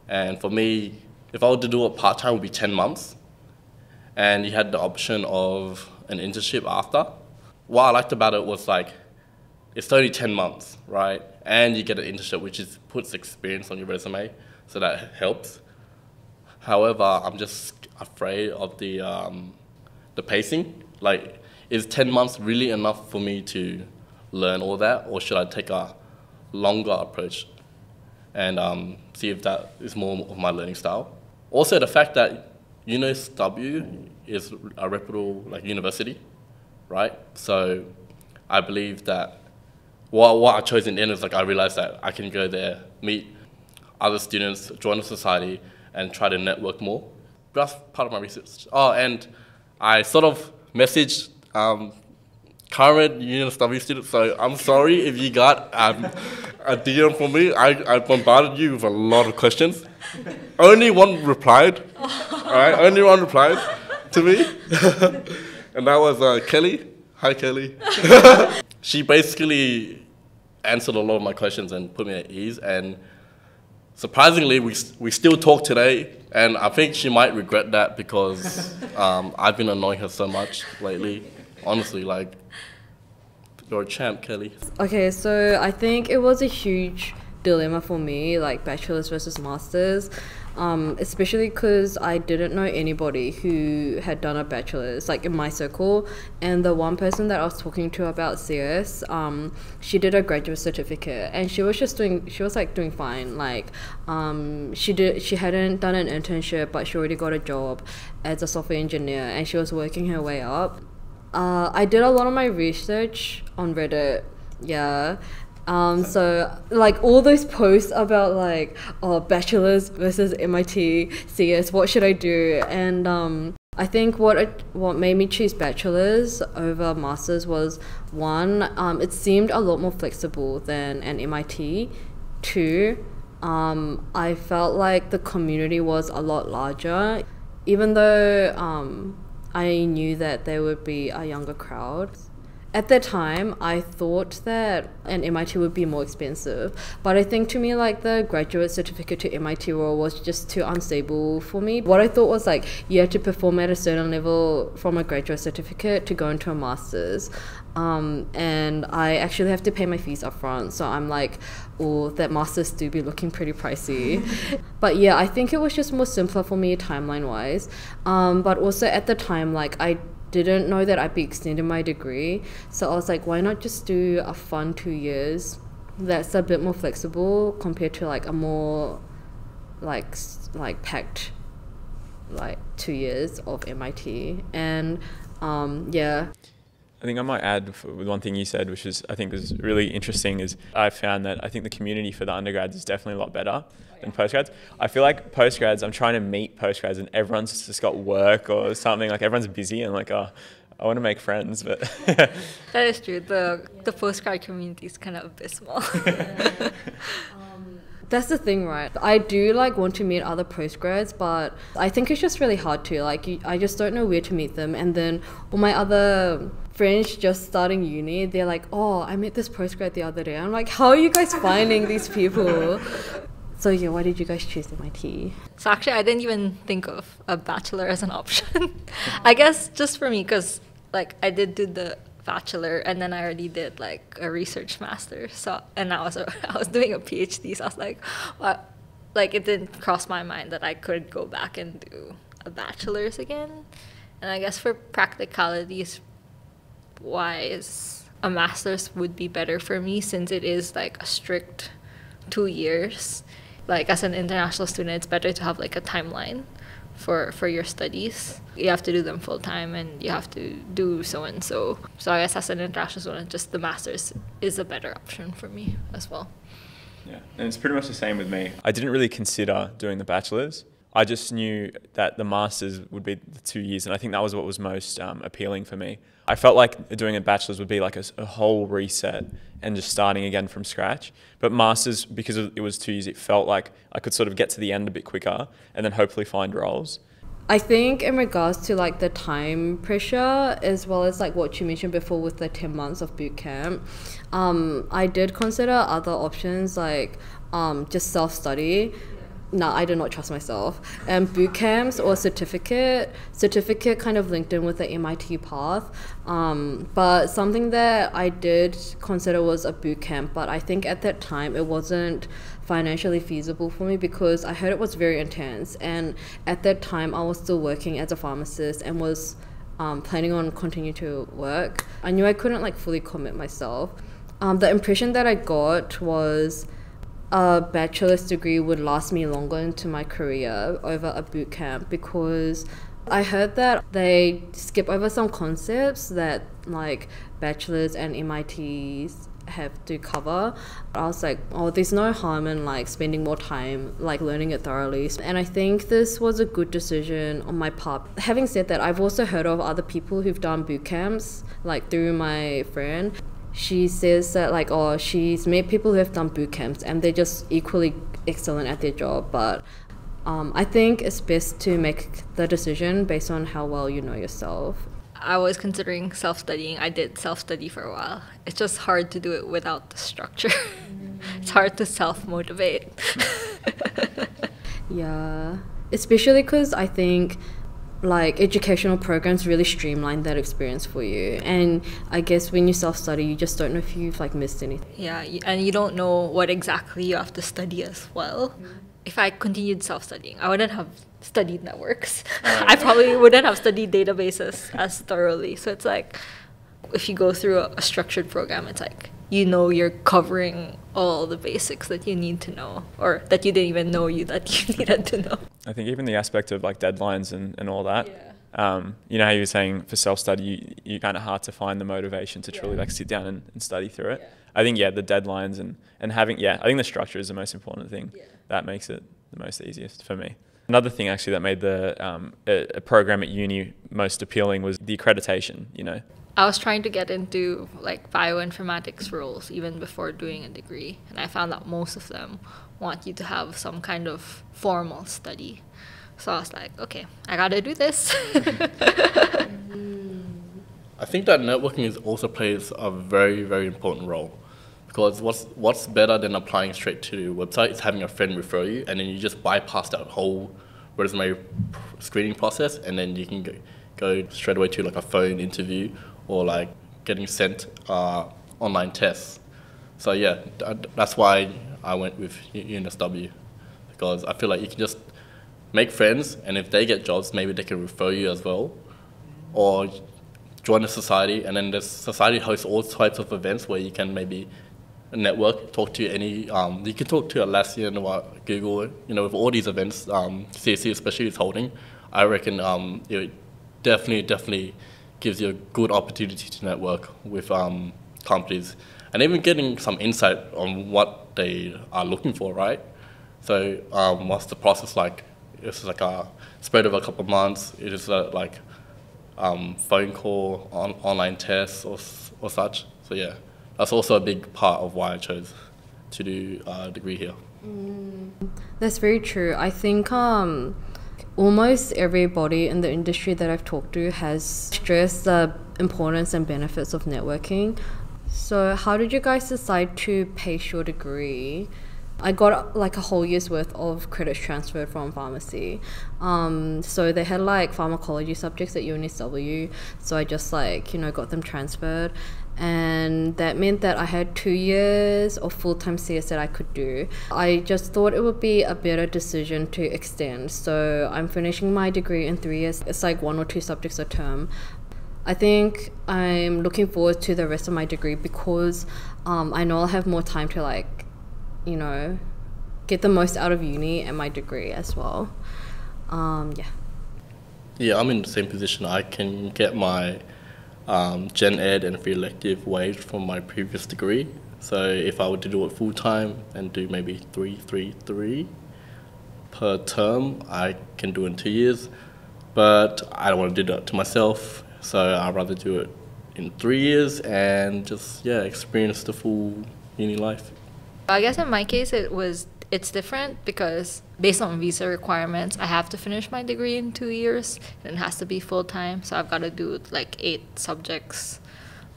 And for me, if I were to do it part-time, it would be 10 months. And you had the option of an internship after. What I liked about it was like, it's only 10 months, right? And you get an internship, which puts experience on your resume, so that helps. However, I'm just afraid of the pacing. Like, is 10 months really enough for me to learn all that, or should I take a longer approach and see if that is more of my learning style? Also, the fact that unsw is a reputable university, right? So I believe that what I chose in the end is I realized that I can go there, meet other students, join a society, and try to network more. That's part of my research. Oh, and I sort of messaged current UNSW students, so I'm sorry if you got a DM from me. I bombarded you with a lot of questions. Only one replied, all right? Only one replied to me, and that was Kelly. Hi, Kelly. She basically answered a lot of my questions and put me at ease, and surprisingly, we still talk today, and I think she might regret that because I've been annoying her so much lately. Honestly, you're a champ, Kelly. Okay, so I think it was a huge dilemma for me, like bachelor's versus master's. Especially because I didn't know anybody who had done a bachelor's, like in my circle. And the one person that I was talking to about CS, she did a graduate certificate, and she was doing fine. Like, she hadn't done an internship, but she already got a job as a software engineer, and she was working her way up. I did a lot of my research on Reddit, yeah. So like all those posts about like, oh, bachelor's versus MIT CS, what should I do? And I think what made me choose bachelor's over master's was, one, it seemed a lot more flexible than an MIT. Two, I felt like the community was a lot larger, even though I knew that there would be a younger crowd. At that time, I thought that an MIT would be more expensive, but I think to me, like, the graduate certificate to MIT role was just too unstable for me. What I thought was, like, you had to perform at a certain level from a graduate certificate to go into a master's, and I actually have to pay my fees up front, so I'm like, oh, that master's do be looking pretty pricey. But yeah, I think it was just more simpler for me timeline-wise, but also at the time, like, I didn't know that I'd be extending my degree, so I was like, why not just do a fun 2 years that's a bit more flexible compared to like a more like packed like 2 years of MIT. And yeah, I think I might add with one thing you said, which is I think was really interesting, is I found that I think the community for the undergrads is definitely a lot better than postgrads. I feel like postgrads, I'm trying to meet postgrads and everyone's just got work or something, like everyone's busy, and like, oh, I want to make friends, but that is true. The postgrad community is kind of abysmal. that's the thing, right? I do like want to meet other postgrads, but I think it's just really hard to, like, I just don't know where to meet them. And then all my other friends just starting uni, they're like, oh, I met this postgrad the other day. I'm like, how are you guys finding these people? So yeah, why did you guys choose MIT? So actually, I didn't even think of a bachelor as an option. I guess just for me, because like I did do the bachelor and then I already did like a research master. So and I was doing a PhD. So I was like, well, like it didn't cross my mind that I could go back and do a bachelor's again. And I guess for practicalities wise, a master's would be better for me, since it is like a strict 2 years. Like as an international student, it's better to have like a timeline for your studies. You have to do them full time and you have to do so and so. So I guess as an international student, just the master's is a better option for me as well. yeah, and it's pretty much the same with me. I didn't really consider doing the bachelor's. I just knew that the master's would be the 2 years, and I think that was what was most appealing for me. I felt like doing a bachelor's would be like a whole reset and just starting again from scratch. But master's, because it was 2 years, it felt like I could sort of get to the end a bit quicker and then hopefully find roles. I think in regards to like the time pressure, as well as like what you mentioned before with the 10 months of boot camp, I did consider other options like just self-study. No, I did not trust myself. And boot camps or certificate kind of linked in with the MIT path. But something that I did consider was a boot camp, but I think at that time it wasn't financially feasible for me because I heard it was very intense. And at that time I was still working as a pharmacist and was planning on continuing to work. I knew I couldn't like fully commit myself. The impression that I got was a bachelor's degree would last me longer into my career over a boot camp, because I heard that they skip over some concepts that like bachelors and MITs have to cover. I was like, oh, there's no harm in like spending more time like learning it thoroughly. And I think this was a good decision on my part. Having said that, I've also heard of other people who've done boot camps, like through my friend. She says that like, oh, she's met people who have done boot camps and they're just equally excellent at their job. But I think it's best to make the decision based on how well you know yourself. I was considering self-studying. I did self-study for a while. It's just hard to do it without the structure. It's hard to self-motivate. Yeah, especially because I think like educational programs really streamline that experience for you. And I guess when you self-study, you just don't know if you've like missed anything. Yeah, and you don't know what exactly you have to study as well. If I continued self-studying, I wouldn't have studied networks. I probably wouldn't have studied databases as thoroughly. So it's like, if you go through a structured program, it's like, you know, you're covering all the basics that you need to know, or that you didn't even know that you needed to know. I think even the aspect of like deadlines and all that, you know how you were saying for self-study, you kind of hard to find the motivation to truly like sit down and study through it. I think, the deadlines and having, I think the structure is the most important thing. That makes it the most easiest for me. Another thing actually that made the a program at uni most appealing was the accreditation, you know. I was trying to get into like bioinformatics roles even before doing a degree, and I found that most of them want you to have some kind of formal study. So I was like, okay, I gotta do this. I think that networking also plays a very, very important role, because what's better than applying straight to the website is having a friend refer you, and then you just bypass that whole resume screening process, and then you can go straight away to like a phone interview or like getting sent online tests. So yeah, that's why I went with UNSW, because I feel like you can just make friends, and if they get jobs, maybe they can refer you as well, or join a society, and then the society hosts all types of events where you can maybe network, talk to any, you can talk to Atlassian or Google, you know, with all these events, CSC especially is holding. I reckon it definitely gives you a good opportunity to network with companies, and even getting some insight on what they are looking for, right? So what's the process like? It's like a spread over a couple of months. It is like phone call, online tests or such. So yeah, that's also a big part of why I chose to do a degree here. That's very true. I think almost everybody in the industry that I've talked to has stressed the importance and benefits of networking. So how did you guys decide to pace your degree? I got like a whole year's worth of credits transferred from pharmacy. So they had like pharmacology subjects at UNSW. So I just like, got them transferred. And that meant that I had 2 years of full-time CS that I could do. I just thought it would be a better decision to extend. So I'm finishing my degree in 3 years. It's like 1 or 2 subjects a term. I think I'm looking forward to the rest of my degree because I know I'll have more time to like, get the most out of uni and my degree as well. Yeah, I'm in the same position. I can get my Gen Ed and free elective waived from my previous degree. So if I were to do it full time and do maybe 3 per term, I can do it in 2 years. But I don't want to do that to myself, so I'd rather do it in 3 years and just experience the full uni life. I guess in my case it's different because based on visa requirements, I have to finish my degree in 2 years and it has to be full time. So I've got to do like 8 subjects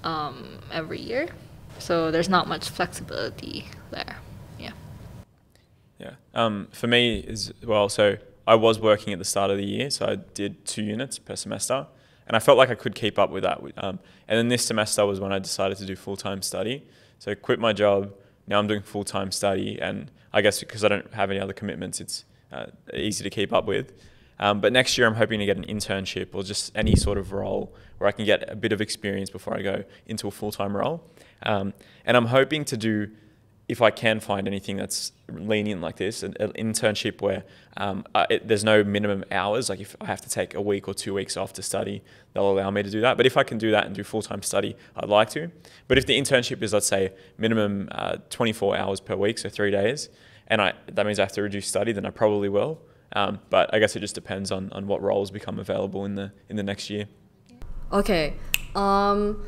every year. So there's not much flexibility there. For me as well, so I was working at the start of the year, so I did 2 units per semester, and I felt like I could keep up with that. And then this semester was when I decided to do full-time study. So I quit my job. Now I'm doing full-time study, and I guess because I don't have any other commitments, it's easy to keep up with. But next year I'm hoping to get an internship or just any sort of role where I can get a bit of experience before I go into a full-time role. And I'm hoping to do, if I can find anything that's lenient like this, an internship where there's no minimum hours. Like if I have to take a week or 2 weeks off to study, they'll allow me to do that. But if I can do that and do full-time study, I'd like to. But if the internship is, let's say, minimum 24 hours per week, so 3 days, and that means I have to reduce study, then I probably will. But I guess it just depends on what roles become available in the next year. Okay,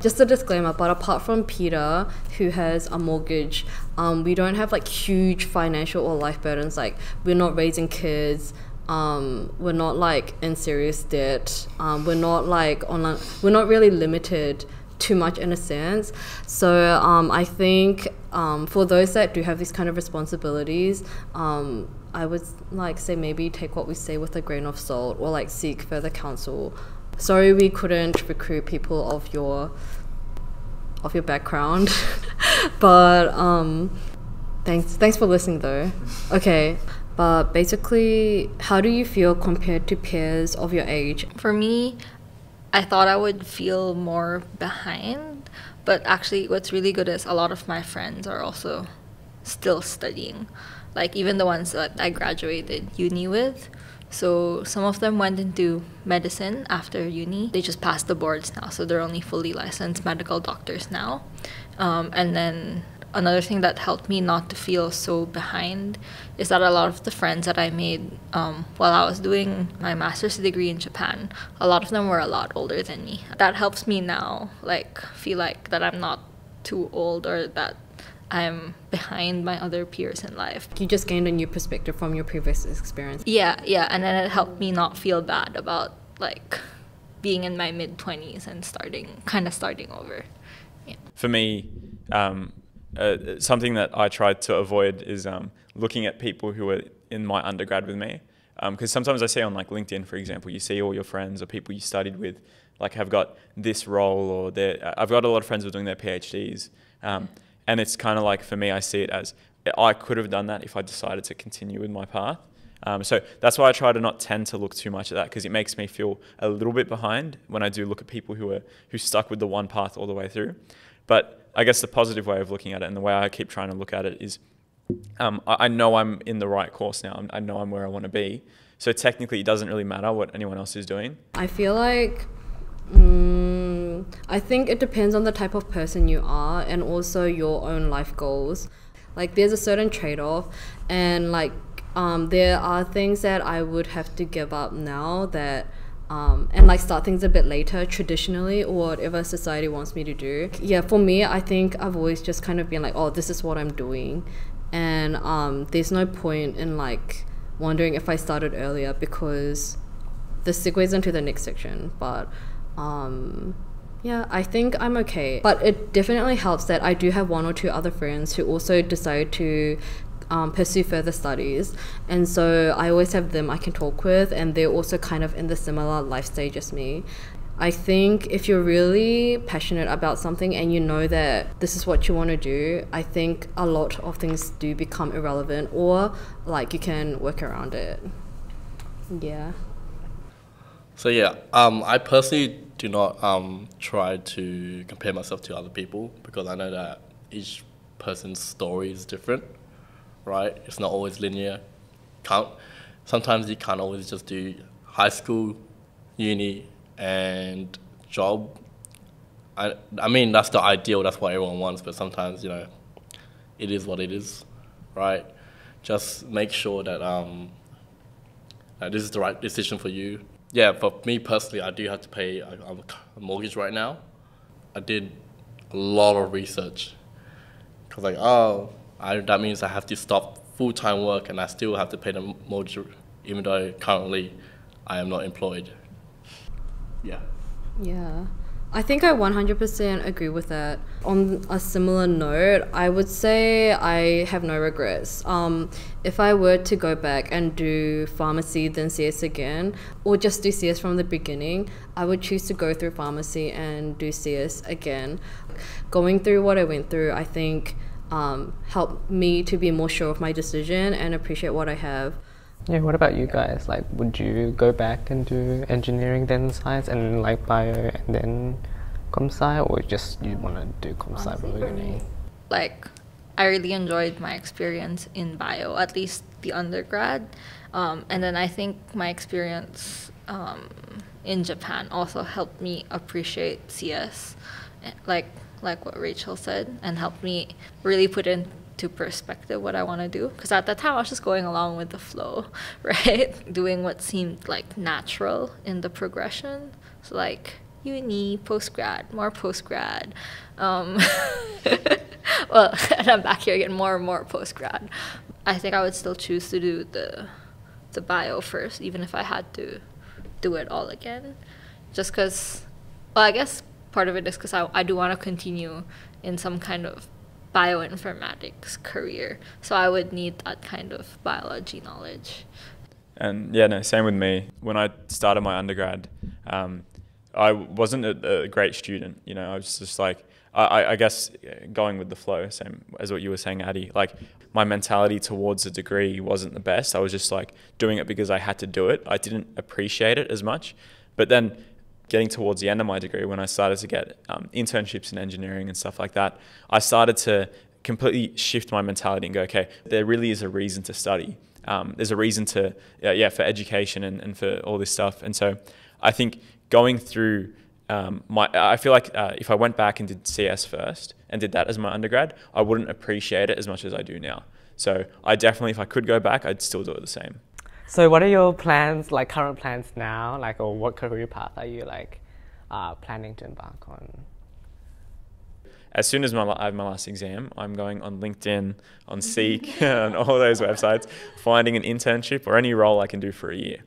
just a disclaimer, but apart from Peter, who has a mortgage, we don't have like huge financial or life burdens. Like we're not raising kids, we're not like in serious debt, we're not like we're not really limited too much in a sense. So I think for those that do have these kind of responsibilities, I would like say maybe take what we say with a grain of salt, or like seek further counsel. Sorry we couldn't recruit people of your background, but thanks for listening though. Okay, but basically, how do you feel compared to peers of your age? For me, I thought I would feel more behind, but actually what's really good is a lot of my friends are also still studying, like even the ones that I graduated uni with. So some of them went into medicine after uni. They just passed the boards now, so they're only fully licensed medical doctors now. And then another thing that helped me not to feel so behind is that a lot of the friends that I made while I was doing my master's degree in Japan, a lot of them were a lot older than me. That helps me now, like, feel like that I'm not too old or that I'm behind my other peers in life. You just gained a new perspective from your previous experience. Yeah, and then it helped me not feel bad about like being in my mid-20s and starting over. Yeah. For me, something that I tried to avoid is looking at people who were in my undergrad with me. Because sometimes I see on like LinkedIn, for example, you see all your friends or people you studied with like have got this role, or I've got a lot of friends who are doing their PhDs. And it's kind of like, for me, I see it as I could have done that if I decided to continue with my path. So that's why I try to not tend to look too much at that, because it makes me feel a little bit behind when I do look at people who stuck with the one path all the way through. But I guess the positive way of looking at it, and the way I keep trying to look at it, is I know I'm in the right course now. I know I'm where I want to be. So technically, it doesn't really matter what anyone else is doing. I feel like I think it depends on the type of person you are, and also your own life goals. Like there's a certain trade-off, and like there are things that I would have to give up now that and like start things a bit later traditionally, or whatever society wants me to do. Yeah, for me, I think I've always just kind of been like, oh, this is what I'm doing, and there's no point in like wondering if I started earlier, because this segues into the next section. But yeah, I think I'm okay. But it definitely helps that I do have one or two other friends who also decide to pursue further studies, and so I always have them I can talk with, and they're also kind of in the similar life stage as me. I think if you're really passionate about something and you know that this is what you want to do, I think a lot of things do become irrelevant, or like you can work around it. Yeah. So yeah, I personally do not try to compare myself to other people, because I know that each person's story is different, right? It's not always linear. Sometimes you can't always just do high school, uni, and job. I mean, that's the ideal, that's what everyone wants, but sometimes, it is what it is, right? Just make sure that that this is the right decision for you. Yeah, for me personally, I do have to pay a mortgage right now. I did a lot of research, because that means I have to stop full-time work and I still have to pay the mortgage, even though currently I am not employed. Yeah, I think I 100% agree with that. On a similar note, I would say I have no regrets. If I were to go back and do pharmacy, then CS again, or just do CS from the beginning, I would choose to go through pharmacy and do CS again. Going through what I went through, I think helped me to be more sure of my decision and appreciate what I have. Yeah, what about you guys? Like, would you go back and do engineering, then science, and like bio, and then comp-sci, or just you want to do comp-sci for uni? Like, I really enjoyed my experience in bio, at least the undergrad. And then I think my experience in Japan also helped me appreciate CS, like what Rachel said, and helped me really put into perspective what I want to do. Because at that time, I was just going along with the flow, right? Doing what seemed like natural in the progression. So like uni, postgrad, more postgrad. Well, and I'm back here again, more and more postgrad. I think I would still choose to do the bio first, even if I had to do it all again. Just because, well, I guess part of it is because I do want to continue in some kind of bioinformatics career. So I would need that kind of biology knowledge. And yeah, no, same with me. When I started my undergrad, I wasn't a great student. You know, I was just like, I guess going with the flow, same as what you were saying, Addie. Like, my mentality towards a degree wasn't the best. I was just like doing it because I had to do it. I didn't appreciate it as much. But then getting towards the end of my degree, when I started to get internships in engineering and stuff like that, I started to completely shift my mentality and go, okay, there really is a reason to study. There's a reason to, for education and for all this stuff. And so I think going through I feel like if I went back and did CS first and did that as my undergrad, I wouldn't appreciate it as much as I do now. So I definitely, if I could go back, I'd still do it the same. So what are your plans, like current plans now, like, or what career path are you like planning to embark on? As soon as I have my last exam, I'm going on LinkedIn, on Seek, on all those websites, finding an internship or any role I can do for a year.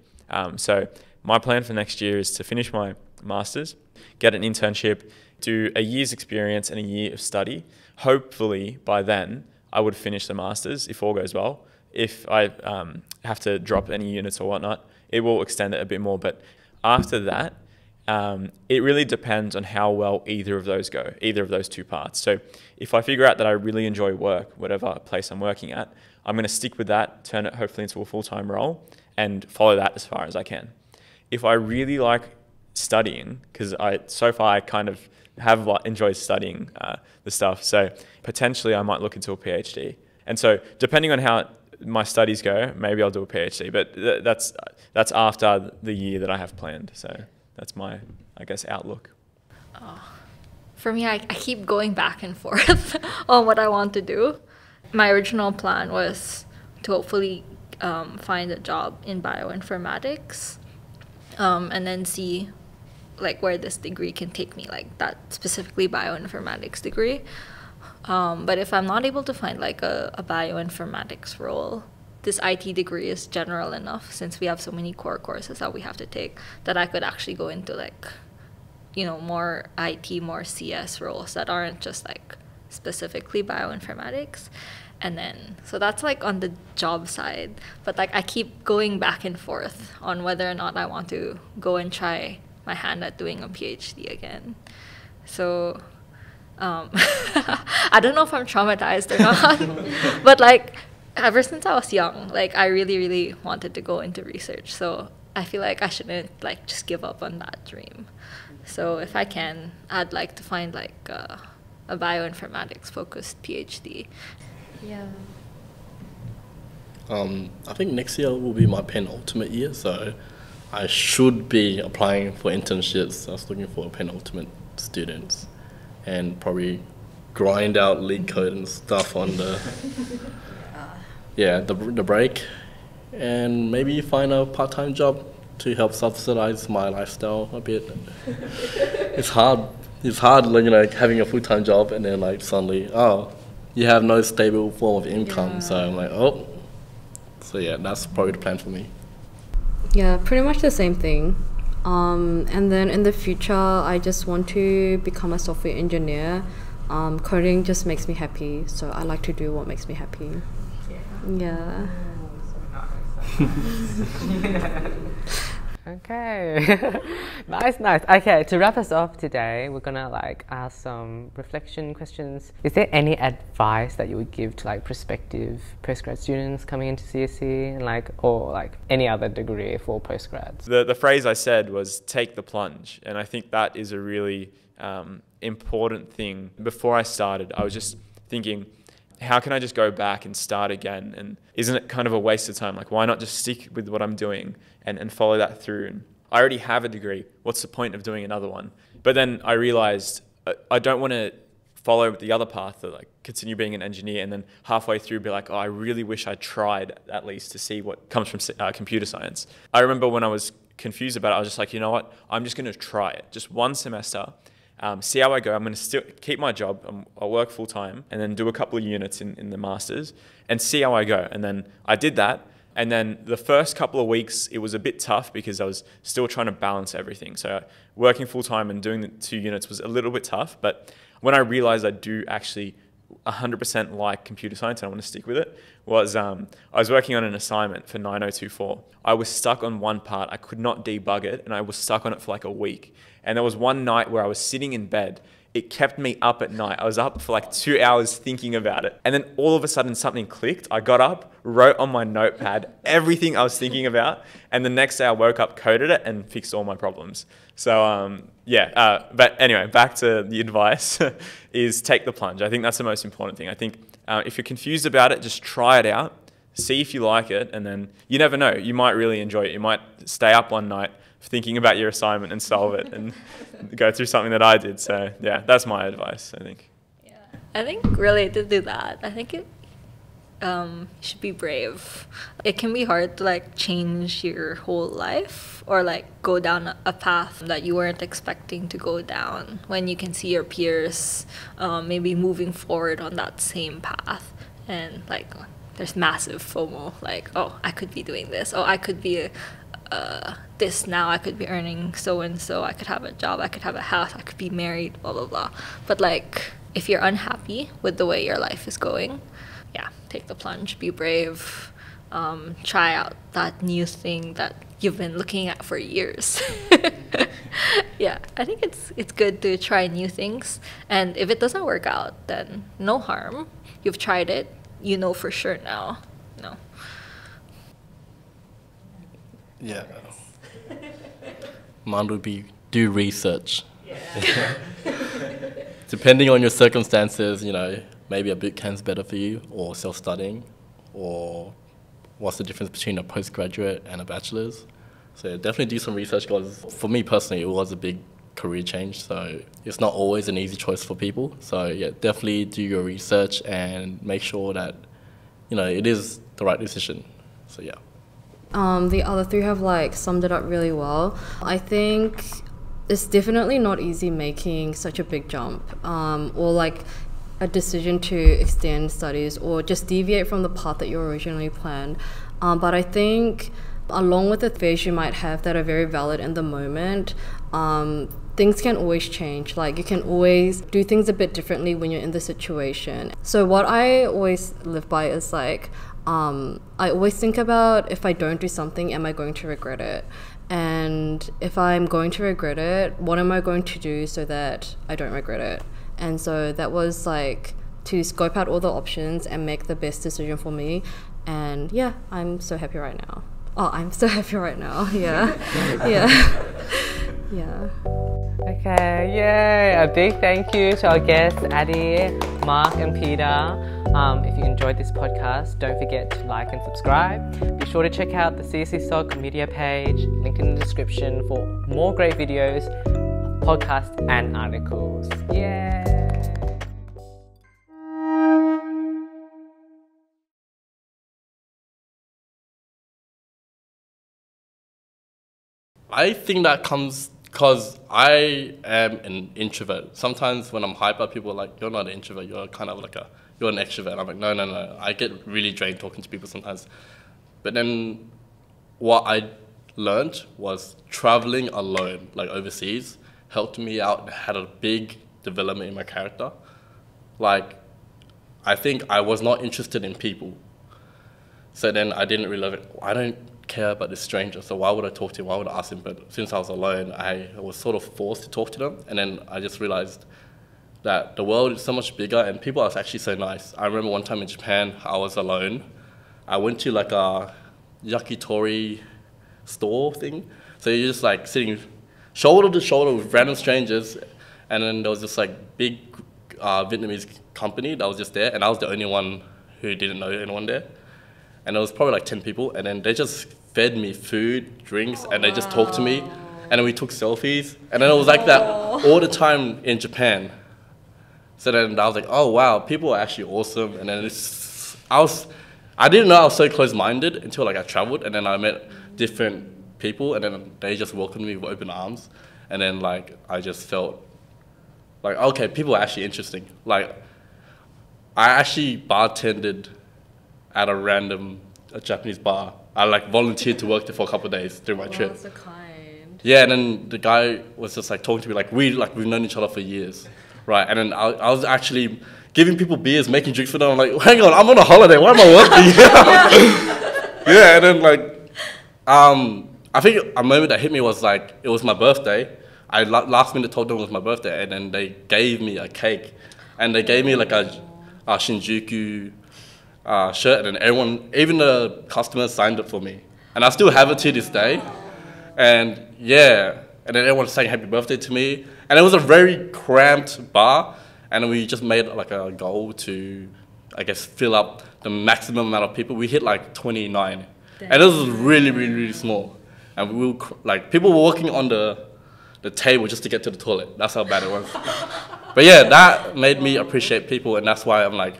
So my plan for next year is to finish my master's, get an internship, do a year's experience and a year of study. Hopefully by then I would finish the master's if all goes well. If I have to drop any units or whatnot, it will extend it a bit more. But after that, it really depends on how well either of those go, either of those two parts. So if I figure out that I really enjoy work, whatever place I'm working at, I'm going to stick with that, turn it hopefully into a full-time role and follow that as far as I can. If I really like studying, because so far I kind of have enjoyed studying the stuff, so potentially I might look into a PhD. And so depending on how my studies go, maybe I'll do a PhD, but that's after the year that I have planned. So that's my, I guess, outlook. For me, I keep going back and forth on what I want to do. My original plan was to hopefully find a job in bioinformatics and then see like where this degree can take me, like that specifically bioinformatics degree. But if I'm not able to find like a bioinformatics role, this IT degree is general enough, since we have so many core courses that we have to take, that I could actually go into like, you know, more IT, more CS roles that aren't just like specifically bioinformatics. And then, so that's like on the job side, but like I keep going back and forth on whether or not I want to go and try my hand at doing a PhD again. So I don't know if I'm traumatized or not, but like ever since I was young, like I really, really wanted to go into research. So I feel like I shouldn't like just give up on that dream. So if I can, I'd like to find like a bioinformatics focused PhD. Yeah. I think next year will be my penultimate year, so I should be applying for internships. I was looking for penultimate students and probably grind out lead code and stuff on the the break, and maybe find a part-time job to help subsidize my lifestyle a bit. It's hard, like, you know, having a full-time job and then like suddenly, you have no stable form of income. So I'm like, so yeah, that's probably the plan for me. Yeah, pretty much the same thing. And then in the future, I just want to become a software engineer. Coding just makes me happy, so I like to do what makes me happy. Yeah. Okay. nice. Okay, to wrap us off today, we're gonna like ask some reflection questions. Is there any advice that you would give to like prospective postgrad students coming into CSE, and like, or like any other degree for postgrads? The phrase I said was take the plunge, and I think that is a really important thing. Before I started, I was just thinking, how can I just go back and start again? And isn't it kind of a waste of time? Like, why not just stick with what I'm doing and follow that through? And I already have a degree. What's the point of doing another one? But then I realized I don't want to follow the other path, that like continue being an engineer and then halfway through be like, I really wish I tried at least to see what comes from computer science. I remember when I was confused about it, I was just like, you know what? I'm just going to try it. Just one semester. See how I go. I'm going to still keep my job. I'll work full time and then do a couple of units in the masters and see how I go. And then I did that. And then the first couple of weeks, it was a bit tough because I was still trying to balance everything. So working full time and doing the 2 units was a little bit tough. But when I realized I do actually 100% like computer science and I want to stick with it, was I was working on an assignment for 9024. I was stuck on one part. I could not debug it, and I was stuck on it for like a week. And there was one night where I was sitting in bed. It kept me up at night. I was up for like 2 hours thinking about it. And then all of a sudden something clicked. I got up, wrote on my notepad everything I was thinking about. And the next day I woke up, coded it, and fixed all my problems. So but anyway, back to the advice is take the plunge. I think that's the most important thing. I think if you're confused about it, just try it out, see if you like it, and then you never know. You might really enjoy it. You might stay up one night thinking about your assignment and solve it and go through something that I did. So yeah, that's my advice, I think. Yeah, I think related to that, I think it should be brave. It can be hard to like change your whole life or like go down a path that you weren't expecting to go down when you can see your peers maybe moving forward on that same path, and like there's massive FOMO, like, oh, I could be doing this, oh, I could be this now, I could be earning so and so, I could have a job, I could have a house, I could be married, blah blah blah. But like if you're unhappy with the way your life is going, yeah, take the plunge, be brave, try out that new thing that you've been looking at for years. Yeah, I think it's good to try new things, and if it doesn't work out, then no harm. You've tried it, you know for sure now. No. Yeah. Mine would be do research. Yeah. Depending on your circumstances, you know, maybe a boot camp's better for you, or self-studying, or what's the difference between a postgraduate and a bachelor's. So definitely do some research, because for me personally, it was a big career change, so it's not always an easy choice for people. So yeah, definitely do your research and make sure that, you know, it is the right decision. So yeah. The other three have like summed it up really well. I think it's definitely not easy making such a big jump, or like a decision to extend studies or just deviate from the path that you originally planned. But I think along with the fears you might have that are very valid in the moment, things can always change. Like you can always do things a bit differently when you're in the situation. So what I always live by is like, I always think about, if I don't do something, am I going to regret it? And if I'm going to regret it, what am I going to do so that I don't regret it? And so that was like to scope out all the options and make the best decision for me. And yeah, I'm so happy right now. Oh, I'm so happy right now. Yeah. Yeah. Yeah. Okay, yay! A big thank you to our guests, Addie, Mark, and Peter. If you enjoyed this podcast, don't forget to like and subscribe. Be sure to check out the CSC Stock media page, linked in the description, for more great videos, podcasts, and articles. Yay! I think that comes because I am an introvert. Sometimes when I'm hyper, people are like, you're not an introvert, you're kind of like you're an extrovert. I'm like, no. I get really drained talking to people sometimes. But then what I learned was traveling alone, like overseas, helped me out and had a big development in my character. Like, I think I was not interested in people. So then I didn't really love it. I don't care about this stranger, so why would I talk to him? Why would I ask him? But since I was alone, I was sort of forced to talk to them. And then I just realized that the world is so much bigger and people are actually so nice. I remember one time in Japan, I was alone. I went to like a yakitori store thing. So you're just like sitting shoulder to shoulder with random strangers. And then there was this like big Vietnamese company that was just there. And I was the only one who didn't know anyone there. And there was probably like 10 people, and then they just fed me food, drinks, and they just talked to me, and then we took selfies, and then it was like that all the time in Japan. So then I was like, oh wow, people are actually awesome. And then I didn't know I was so close-minded until like I traveled, and then I met different people, and then they just welcomed me with open arms, and then like I just felt like, okay, people are actually interesting. Like I actually bartended at a random a Japanese bar. I like volunteered to work there for a couple of days during my trip. That's so kind. Yeah, and then the guy was just like talking to me like we've known each other for years, right? And then I was actually giving people beers, making drinks for them. I'm like, hang on, I'm on a holiday. Why am I working? Yeah, and then like, I think a moment that hit me was like it was my birthday. I last minute told them it was my birthday, and then they gave me a cake, and they gave me like a Shinjuku shirt, and everyone, even the customers, signed it for me, and I still have it to this day. And yeah, and then everyone sang happy birthday to me, and it was a very cramped bar, and we just made like a goal to, I guess, fill up the maximum amount of people. We hit like 29, and it was really, really, really small, and we were like people were walking on the table just to get to the toilet. That's how bad it was. But yeah, that made me appreciate people, and that's why I'm like,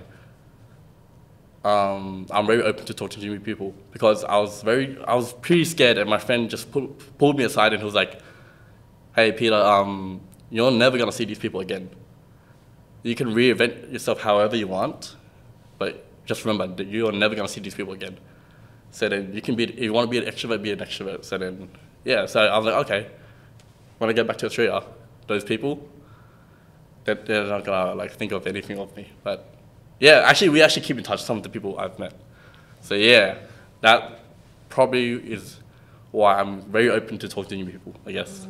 I'm very open to talking to new people, because I was pretty scared, and my friend just pulled me aside and he was like, hey Peter, you're never gonna see these people again. You can reinvent yourself however you want, but just remember that you're never gonna see these people again. So then you can be, if you want to be an extrovert. So then, yeah, so I was like, okay, when I get back to Australia, those people, they're not gonna like think of anything of me. But yeah, we actually keep in touch with some of the people I've met. So yeah, that probably is why I'm very open to talk to new people, I guess.